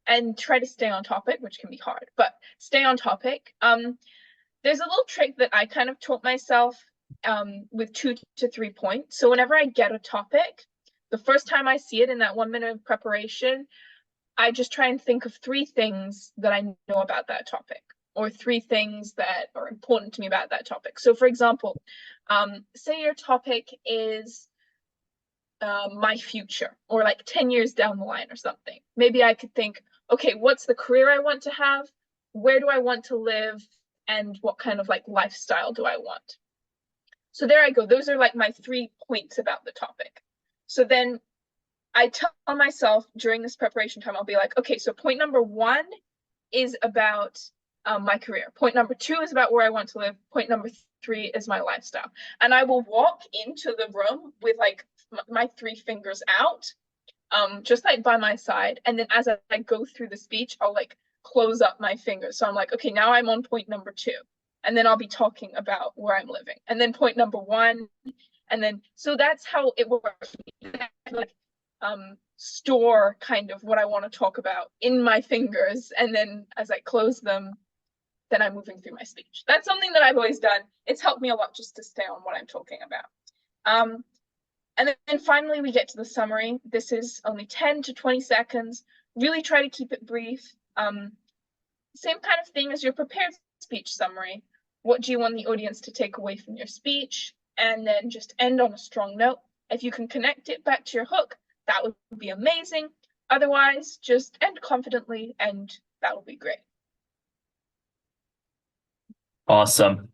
And try to stay on topic, which can be hard, but stay on topic. There's a little trick that I kind of taught myself with 2 to 3 points. So whenever I get a topic, the first time I see it in that 1 minute of preparation, I just try and think of 3 things that I know about that topic, or 3 things that are important to me about that topic. So for example, say your topic is my future, or like 10 years down the line or something. Maybe I could think, okay, what's the career I want to have? Where do I want to live? And what kind of like lifestyle do I want? So there I go. Those are like my 3 points about the topic. So then I tell myself during this preparation time, I'll be like, okay, so point number 1 is about my career. Point number 2 is about where I want to live. Point number 3 is my lifestyle. And I will walk into the room with like my 3 fingers out, just like by my side. And then as I go through the speech, I'll like close up my fingers. So I'm like, okay, now I'm on point number 2. And then I'll be talking about where I'm living. And then point number 1. And then, so that's how it works. Like, store kind of what I want to talk about in my fingers. And then as I close them, then I'm moving through my speech. That's something that I've always done. It's helped me a lot just to stay on what I'm talking about. And then finally we get to the summary. This is only 10 to 20 seconds. really try to keep it brief. Same kind of thing as your prepared speech summary. What do you want the audience to take away from your speech? And then just end on a strong note. If you can connect it back to your hook, that would be amazing. Otherwise, just end confidently and that will be great. Awesome.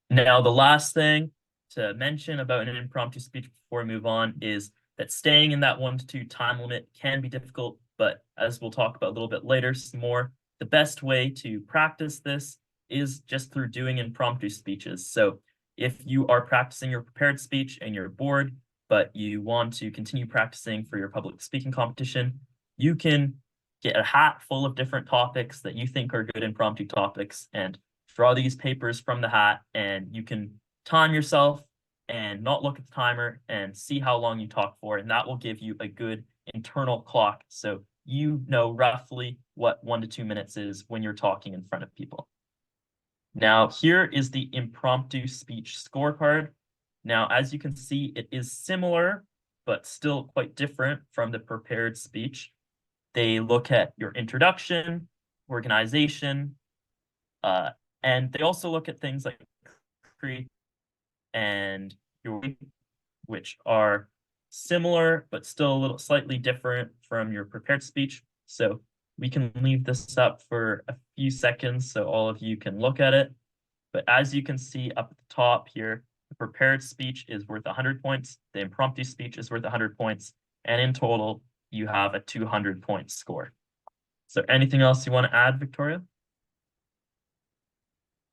Now, the last thing to mention about an impromptu speech before we move on is that staying in that 1 to 2 time limit can be difficult, but as we'll talk about a little bit later some more, the best way to practice this is just through doing impromptu speeches. So if you are practicing your prepared speech and you're bored, but you want to continue practicing for your public speaking competition, you can get a hat full of different topics that you think are good impromptu topics and draw these papers from the hat, and you can time yourself and not look at the timer and see how long you talk for, and that will give you a good internal clock so you know roughly what 1 to 2 minutes is when you're talking in front of people. Now, here is the impromptu speech scorecard. Now, as you can see, it is similar, but still quite different from the prepared speech. They look at your introduction, organization, and they also look at things like create and your, which are similar, but still a little slightly different from your prepared speech. So we can leave this up for a few seconds so all of you can look at it. But as you can see up at the top here, the prepared speech is worth 100 points. The impromptu speech is worth 100 points. And in total, you have a 200-point score. So anything else you want to add, Victoria?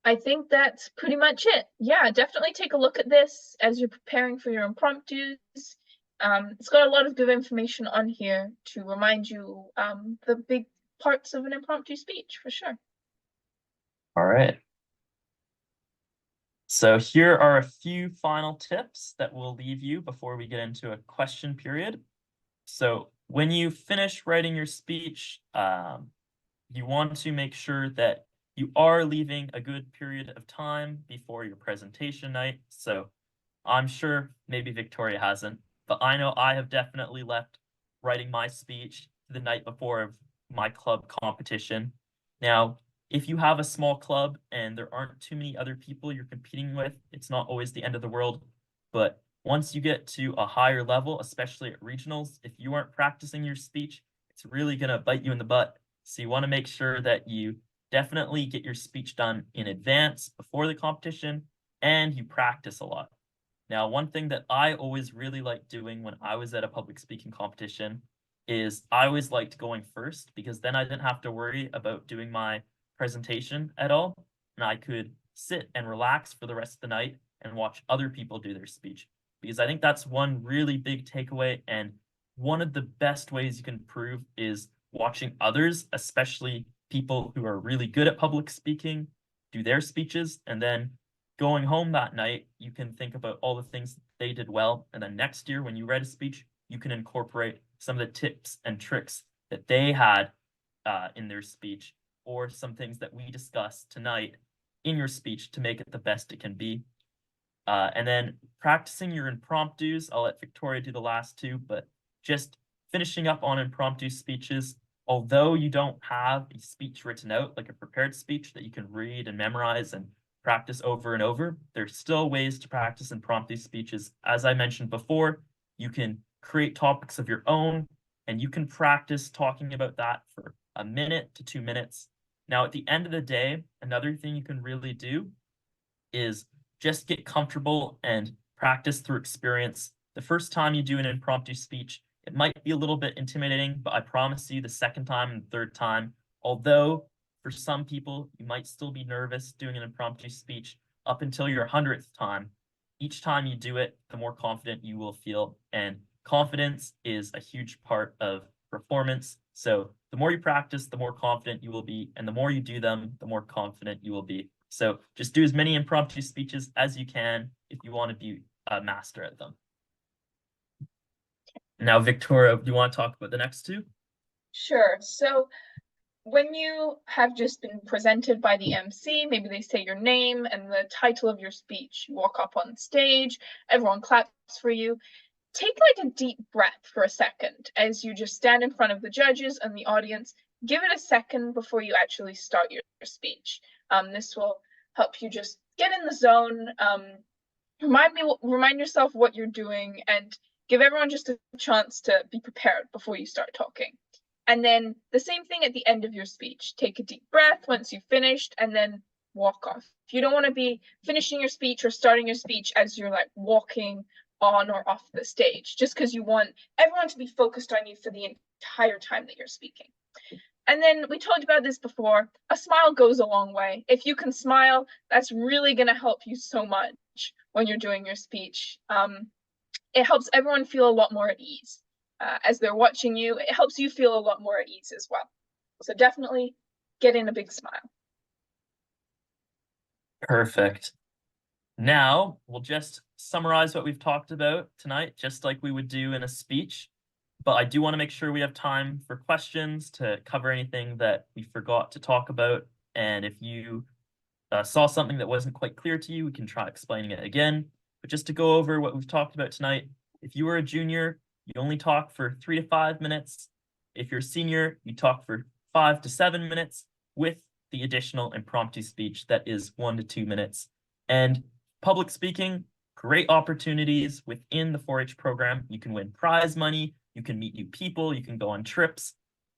I think that's pretty much it. Yeah, definitely take a look at this as you're preparing for your impromptus. It's got a lot of good information on here to remind you the big parts of an impromptu speech, for sure. All right. So here are a few final tips that we'll leave you before we get into a question period. So when you finish writing your speech, you want to make sure that you are leaving a good period of time before your presentation night. So I'm sure maybe Victoria hasn't, but I know I have definitely left writing my speech the night before of my club competition. Now, if you have a small club and there aren't too many other people you're competing with, it's not always the end of the world. But once you get to a higher level, especially at regionals, if you aren't practicing your speech, it's really going to bite you in the butt. So you want to make sure that you definitely get your speech done in advance before the competition and you practice a lot. Now, one thing that I always really liked doing when I was at a public speaking competition is I always liked going first, because then I didn't have to worry about doing my presentation at all, and I could sit and relax for the rest of the night and watch other people do their speech, because I think that's one really big takeaway, and one of the best ways you can improve is watching others, especially people who are really good at public speaking, do their speeches, and then going home that night, you can think about all the things they did well, and then next year when you write a speech, you can incorporate some of the tips and tricks that they had in their speech, or some things that we discussed tonight in your speech to make it the best it can be. And then practicing your impromptus, I'll let Victoria do the last two, but just finishing up on impromptu speeches, although you don't have a speech written out, like a prepared speech that you can read and memorize and practice over and over, there's still ways to practice impromptu speeches. As I mentioned before, you can create topics of your own, and you can practice talking about that for 1 minute to 2 minutes. Now, at the end of the day, another thing you can really do is just get comfortable and practice through experience. The first time you do an impromptu speech, it might be a little bit intimidating, but I promise you the second time and third time, although for some people, you might still be nervous doing an impromptu speech up until your 100th time. Each time you do it, the more confident you will feel, and confidence is a huge part of performance. So the more you practice, the more confident you will be, and the more you do them, the more confident you will be. So just do as many impromptu speeches as you can if you want to be a master at them. Now, Victoria, do you want to talk about the next two? Sure. So when you have just been presented by the MC, maybe they say your name and the title of your speech, you walk up on stage, everyone claps for you. take like a deep breath for a second as you just stand in front of the judges and the audience. Give it a second before you actually start your speech. This will help you just get in the zone. Remind yourself what you're doing, and give everyone just a chance to be prepared before you start talking. And then the same thing at the end of your speech. Take a deep breath once you've finished, and then walk off. You don't want to be finishing your speech or starting your speech as you're like walking on or off the stage, just because you want everyone to be focused on you for the entire time that you're speaking. And then we talked about this before, a smile goes a long way. If you can smile, that's really going to help you so much when you're doing your speech. It helps everyone feel a lot more at ease. As they're watching you, it helps you feel a lot more at ease as well. So definitely get in a big smile. Perfect. Now we'll just summarize what we've talked about tonight, just like we would do in a speech. But I do want to make sure we have time for questions to cover anything that we forgot to talk about. And if you saw something that wasn't quite clear to you, we can try explaining it again. But just to go over what we've talked about tonight, if you were a junior, you only talk for 3 to 5 minutes. If you're a senior, you talk for 5 to 7 minutes with the additional impromptu speech that is 1 to 2 minutes. And public speaking, great opportunities within the 4-H program. You can win prize money, you can meet new people, you can go on trips.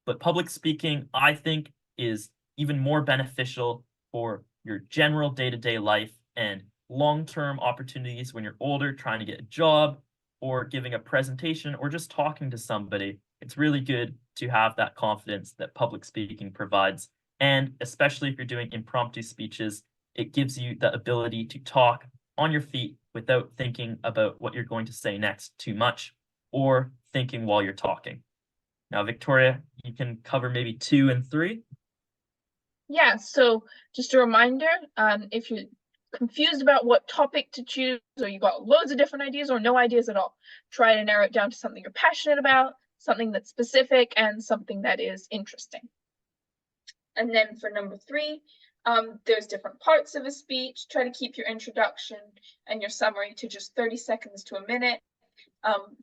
But public speaking, I think, is even more beneficial for your general day-to-day life and long-term opportunities when you're older, trying to get a job or giving a presentation or just talking to somebody. It's really good to have that confidence that public speaking provides. And especially if you're doing impromptu speeches, it gives you the ability to talk on your feet without thinking about what you're going to say next too much or thinking while you're talking. Now, Victoria, you can cover maybe 2 and 3. Yeah, so just a reminder, if you're confused about what topic to choose, or you got loads of different ideas or no ideas at all, try to narrow it down to something you're passionate about, something that's specific, and something that is interesting. And then for number 3, there's different parts of a speech. Try to keep your introduction and your summary to just 30 seconds to a minute.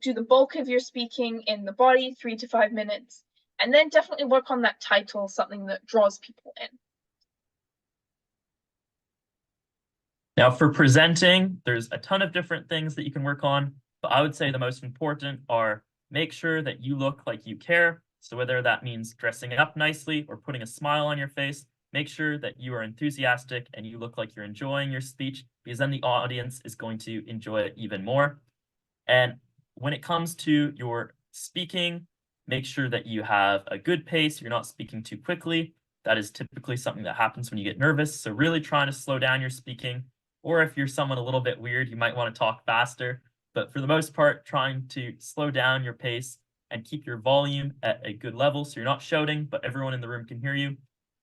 Do the bulk of your speaking in the body, 3 to 5 minutes. And then definitely work on that title, something that draws people in. Now, for presenting, there's a ton of different things that you can work on, but I would say the most important are make sure that you look like you care. So whether that means dressing up nicely or putting a smile on your face, make sure that you are enthusiastic and you look like you're enjoying your speech, because then the audience is going to enjoy it even more. And when it comes to your speaking, make sure that you have a good pace. You're not speaking too quickly. That is typically something that happens when you get nervous. So really trying to slow down your speaking. Or if you're someone a little bit weird, you might want to talk faster. But for the most part, trying to slow down your pace and keep your volume at a good level so you're not shouting, but everyone in the room can hear you.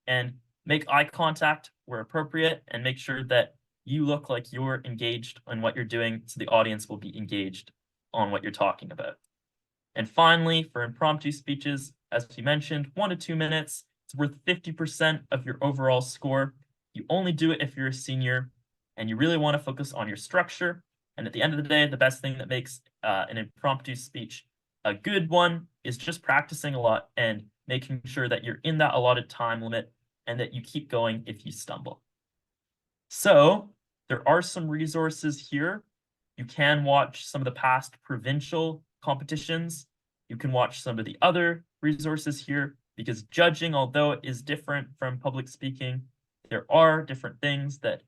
And make eye contact where appropriate and make sure that you look like you're engaged on what you're doing so the audience will be engaged on what you're talking about. And finally, for impromptu speeches, as we mentioned, 1 to 2 minutes. It's worth 50% of your overall score. You only do it if you're a senior, and you really want to focus on your structure. And at the end of the day, the best thing that makes an impromptu speech a good one is just practicing a lot and making sure that you're in that allotted time limit and that you keep going if you stumble. So there are some resources here. You can watch some of the past provincial competitions. You can watch some of the other resources here, because judging, although it is different from public speaking, there are different things that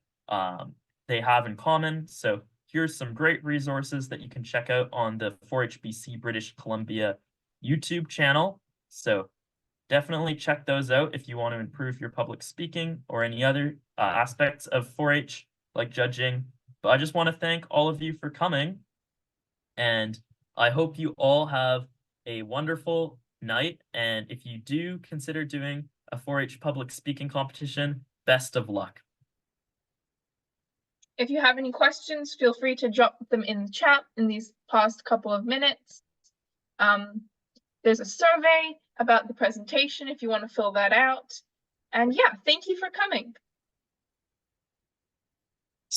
they have in common. So here's some great resources that you can check out on the 4HBC British Columbia YouTube channel. So definitely check those out if you want to improve your public speaking or any other aspects of 4-H like judging. But I just want to thank all of you for coming, and I hope you all have a wonderful night. And if you do consider doing a 4-H public speaking competition, best of luck. If you have any questions, feel free to drop them in the chat in these past couple of minutes. There's a survey about the presentation if you want to fill that out. And yeah, thank you for coming.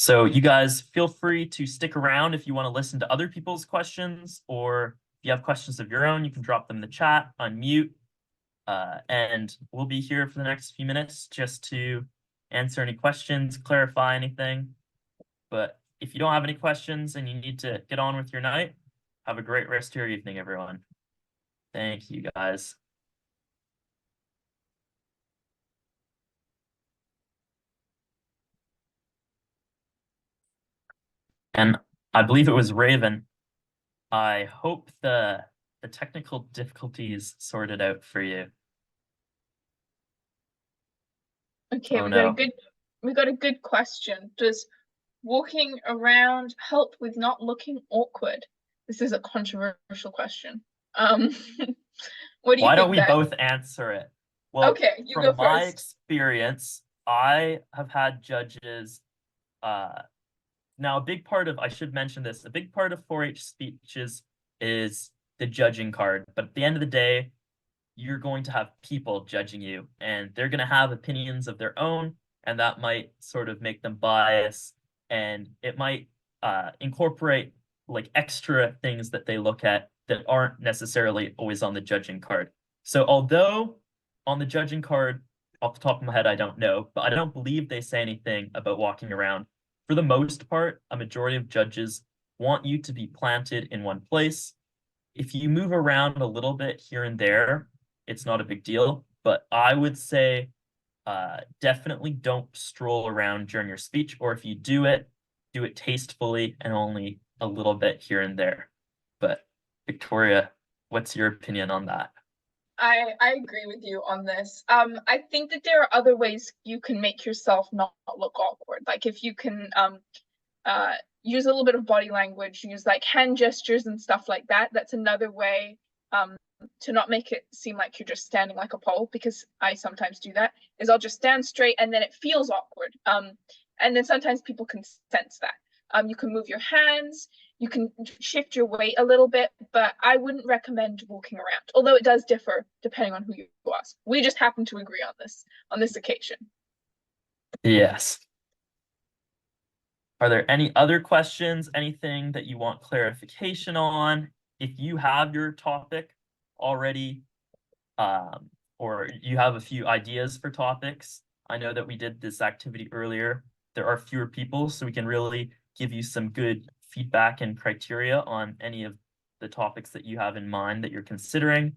So you guys feel free to stick around if you want to listen to other people's questions, or if you have questions of your own, you can drop them in the chat, unmute, and we'll be here for the next few minutes just to answer any questions, clarify anything. But if you don't have any questions and you need to get on with your night, have a great rest of your evening, everyone. Thank you, guys. And I believe it was Raven. I hope the technical difficulties sorted out for you. Okay, Oh, we got a no. good question. Does walking around help with not looking awkward? This is a controversial question. What do you Why don't think, we Ben? both answer it? Well, Okay, you go from my first. experience, I have had judges. Now, a big part of, I should mention this, a big part of 4-H speeches is the judging card. But at the end of the day, you're going to have people judging you, and they're going to have opinions of their own, and that might sort of make them bias, and it might incorporate like extra things that they look at that aren't necessarily always on the judging card. So although on the judging card, off the top of my head, I don't know, but I don't believe they say anything about walking around. For the most part, a majority of judges want you to be planted in one place. If you move around a little bit here and there, it's not a big deal. But I would say definitely don't stroll around during your speech, or if you do it tastefully and only a little bit here and there. But Victoria, what's your opinion on that? I agree with you on this. I think that there are other ways you can make yourself not look awkward. Like if you can use a little bit of body language, use like hand gestures and stuff like that. That's another way to not make it seem like you're just standing like a pole, because I sometimes do that, is I'll just stand straight and then it feels awkward. And then sometimes people can sense that. You can move your hands, you can shift your weight a little bit, but I wouldn't recommend walking around, although it does differ depending on who you ask. We just happen to agree on this occasion. Yes. Are there any other questions? Anything that you want clarification on? If you have your topic already, or you have a few ideas for topics, I know that we did this activity earlier. There are fewer people, so we can really give you some good feedback and criteria on any of the topics that you have in mind that you're considering.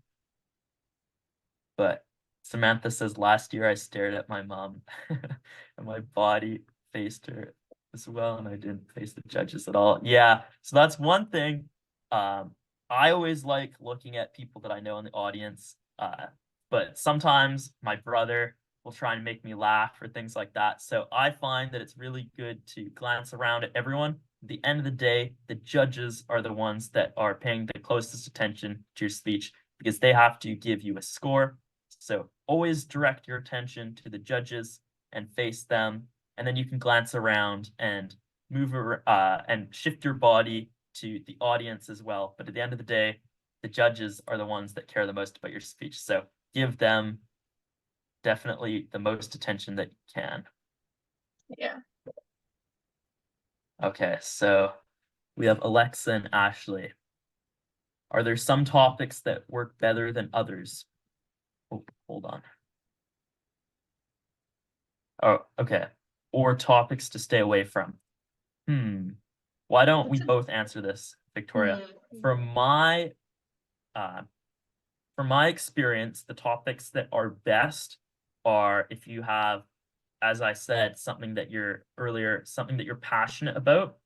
But Samantha says, last year I stared at my mom and my body faced her as well, and I didn't face the judges at all. Yeah, so that's one thing. I always like looking at people that I know in the audience, but sometimes my brother will try and make me laugh or things like that. So I find that it's really good to glance around at everyone. At the end of the day, the judges are the ones that are paying the closest attention to your speech, because they have to give you a score. So always direct your attention to the judges and face them, and then you can glance around and move and shift your body to the audience as well. But at the end of the day, the judges are the ones that care the most about your speech. So give them definitely the most attention that you can. Yeah. Okay, so we have Alexa and Ashley. Are there some topics that work better than others? Oh, hold on. Oh, okay. Or topics to stay away from. Why don't we both answer this, Victoria? From my experience, the topics that are best are if you have, as I said, something that you're passionate about.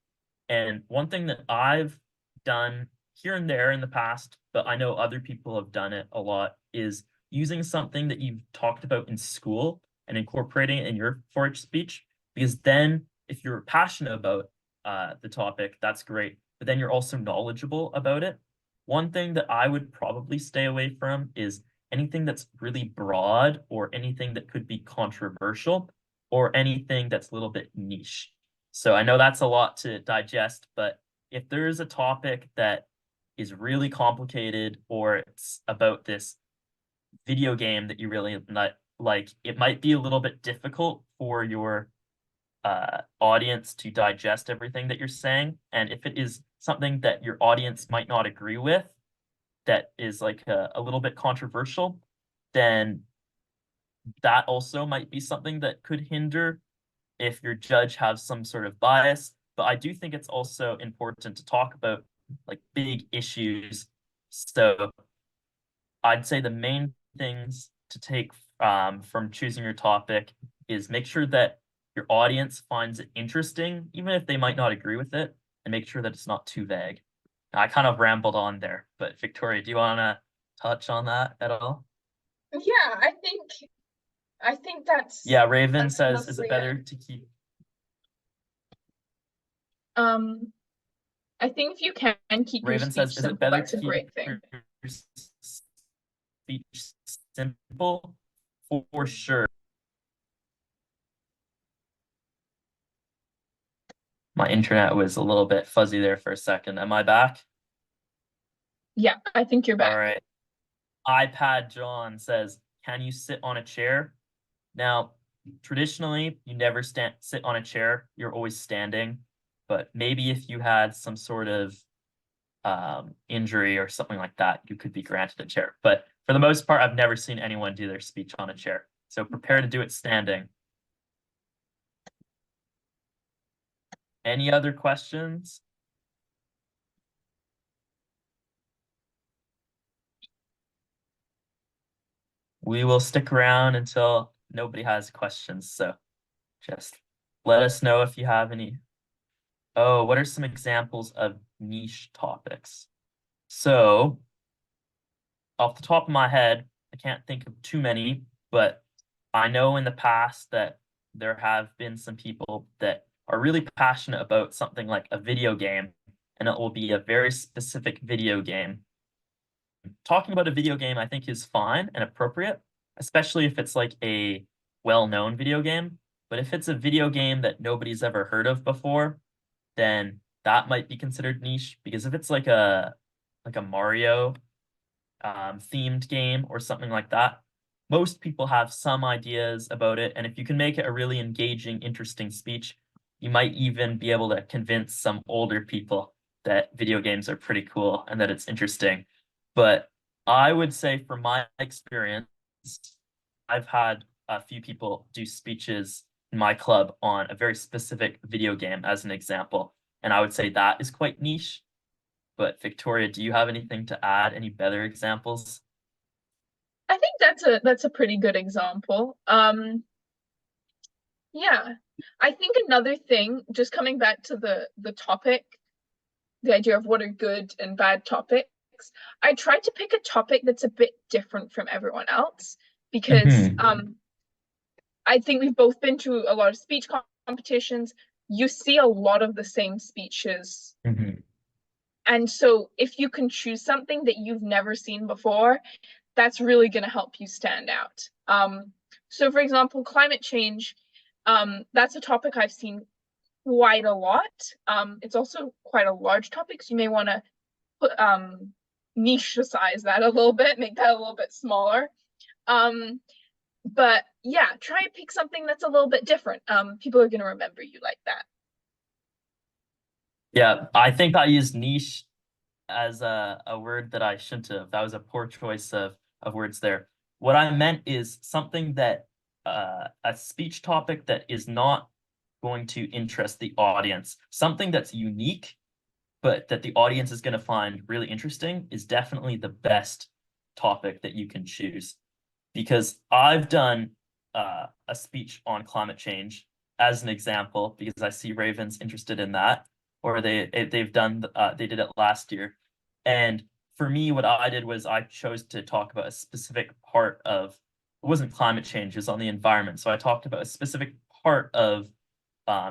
And one thing that I've done here and there in the past, but I know other people have done it a lot, is using something that you've talked about in school and incorporating it in your 4-H speech. Because then if you're passionate about the topic, that's great. But then you're also knowledgeable about it. One thing that I would probably stay away from is anything that's really broad, or anything that could be controversial, or anything that's a little bit niche. So I know that's a lot to digest, but if there's a topic that is really complicated, or it's about this video game that you really like, it might be a little bit difficult for your audience to digest everything that you're saying. And if it is something that your audience might not agree with, that is like a little bit controversial, then that also might be something that could hinder if your judge has some sort of bias. But I do think it's also important to talk about like big issues. So I'd say the main things to take from choosing your topic is make sure that your audience finds it interesting, even if they might not agree with it, and make sure that it's not too vague. I kind of rambled on there, but Victoria, do you want to touch on that at all? Yeah, I think Yeah, Raven that's says, is mostly it better to keep? I think if you can keep your Raven says, speech is it simple, better that's to a keep great thing. your speech simple? For sure. My internet was a little bit fuzzy there for a second. Am I back? Yeah, I think you're All back. right. iPad John says, can you sit on a chair? Now, traditionally, you never sit on a chair. You're always standing. But maybe if you had some sort of injury or something like that, you could be granted a chair. But for the most part, I've never seen anyone do their speech on a chair. So prepare to do it standing. Any other questions? We will stick around until nobody has questions. So just let us know if you have any. Oh, what are some examples of niche topics? So off the top of my head, I can't think of too many, but I know in the past that there have been some people that are really passionate about something like a video game, and it will be a very specific video game. Talking about a video game, I think, is fine and appropriate, especially if it's like a well-known video game. But if it's a video game that nobody's ever heard of before, then that might be considered niche, because if it's like a Mario themed game or something like that, most people have some ideas about it. And if you can make it a really engaging, interesting speech, you might even be able to convince some older people that video games are pretty cool and that it's interesting. But I would say from my experience, I've had a few people do speeches in my club on a very specific video game as an example. And I would say that is quite niche. But Victoria, do you have anything to add? Any better examples? I think that's a pretty good example. Yeah. I think another thing, just coming back to the topic, the idea of what are good and bad topics, I tried to pick a topic that's a bit different from everyone else because I think we've both been to a lot of speech competitions. You see a lot of the same speeches. And so if you can choose something that you've never seen before, that's really going to help you stand out. So for example, climate change, that's a topic I've seen quite a lot. It's also quite a large topic, so you may want to put niche-size that a little bit, make that a little bit smaller. But yeah, try and pick something that's a little bit different. People are going to remember you like that. Yeah, I think I used niche as a word that I shouldn't have. That was a poor choice of words there. What I meant is something that a speech topic that is not going to interest the audience. Something that's unique, but that the audience is going to find really interesting is definitely the best topic that you can choose. Because I've done a speech on climate change as an example, because I see Raven's interested in that, or they've done they did it last year. And for me, what I did was I chose to talk about a specific part of, it wasn't climate change, it was on the environment. So I talked about a specific part of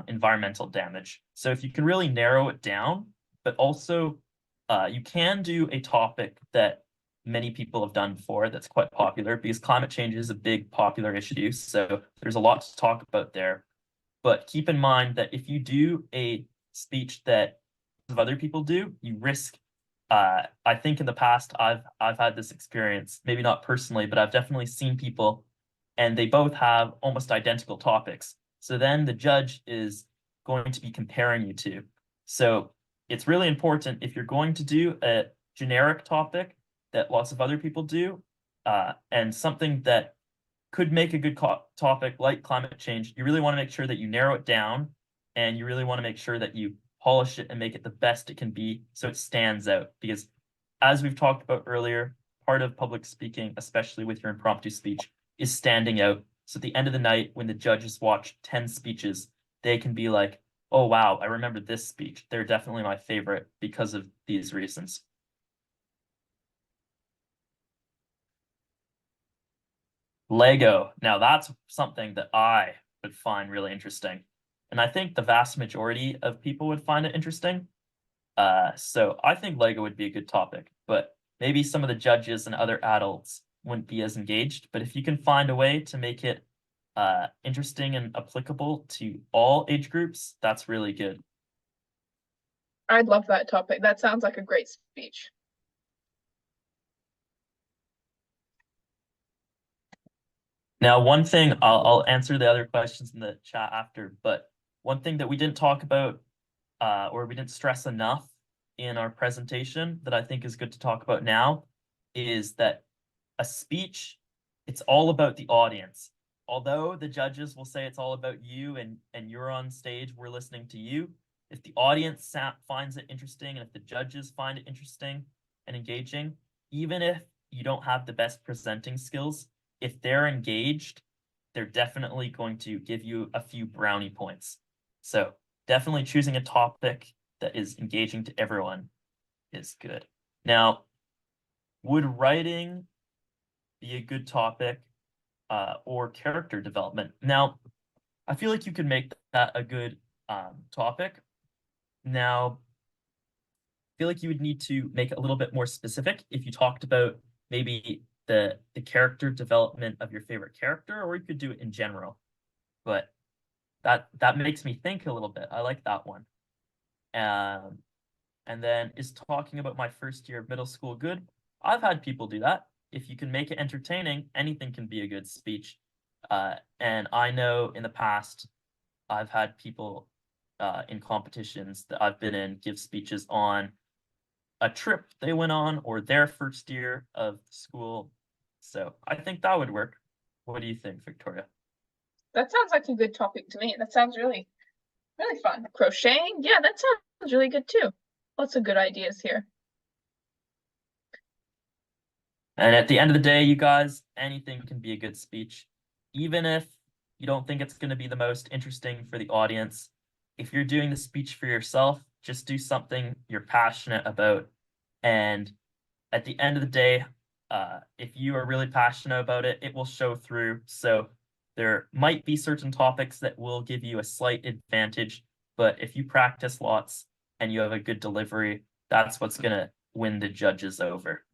environmental damage. So if you can really narrow it down, but also you can do a topic that many people have done before that's quite popular, because climate change is a big popular issue. So there's a lot to talk about there. But keep in mind that if you do a speech that other people do, you risk. I think in the past I've had this experience, maybe not personally, but I've definitely seen people, and they both have almost identical topics. So then the judge is going to be comparing you to. So it's really important if you're going to do a generic topic that lots of other people do, and something that could make a good topic like climate change, you really want to make sure that you narrow it down, and you really want to make sure that you polish it and make it the best it can be so it stands out. Because as we've talked about earlier, part of public speaking, especially with your impromptu speech, is standing out. So at the end of the night, when the judges watch 10 speeches, they can be like, oh, wow, I remember this speech. They're definitely my favorite because of these reasons. Lego. Now that's something that I would find really interesting. And I think the vast majority of people would find it interesting. So I think Lego would be a good topic, but maybe some of the judges and other adults wouldn't be as engaged. But if you can find a way to make it interesting and applicable to all age groups, that's really good. I'd love that topic. That sounds like a great speech. Now, one thing, I'll answer the other questions in the chat after, but one thing that we didn't talk about, or we didn't stress enough in our presentation that I think is good to talk about now, is that a speech, it's all about the audience. Although the judges will say it's all about you and you're on stage, we're listening to you. If the audience finds it interesting, and if the judges find it interesting and engaging, even if you don't have the best presenting skills, if they're engaged, they're definitely going to give you a few brownie points. So definitely choosing a topic that is engaging to everyone is good. Now, would writing be a good topic, or character development? Now, I feel like you could make that a good topic. Now, I feel like you would need to make it a little bit more specific if you talked about maybe the character development of your favorite character, or you could do it in general. But that makes me think a little bit. I like that one. And then, is talking about my first year of middle school good? I've had people do that. If you can make it entertaining, anything can be a good speech. And I know in the past, I've had people in competitions that I've been in give speeches on a trip they went on or their first year of school. So I think that would work. What do you think, Victoria? That sounds like a good topic to me. That sounds really, really fun. Crocheting? Yeah, that sounds really good too. Lots of good ideas here. And at the end of the day, you guys, anything can be a good speech. Even if you don't think it's going to be the most interesting for the audience, if you're doing the speech for yourself, just do something you're passionate about. And at the end of the day, if you are really passionate about it, it will show through. So there might be certain topics that will give you a slight advantage, but if you practice lots and you have a good delivery, that's what's going to win the judges over.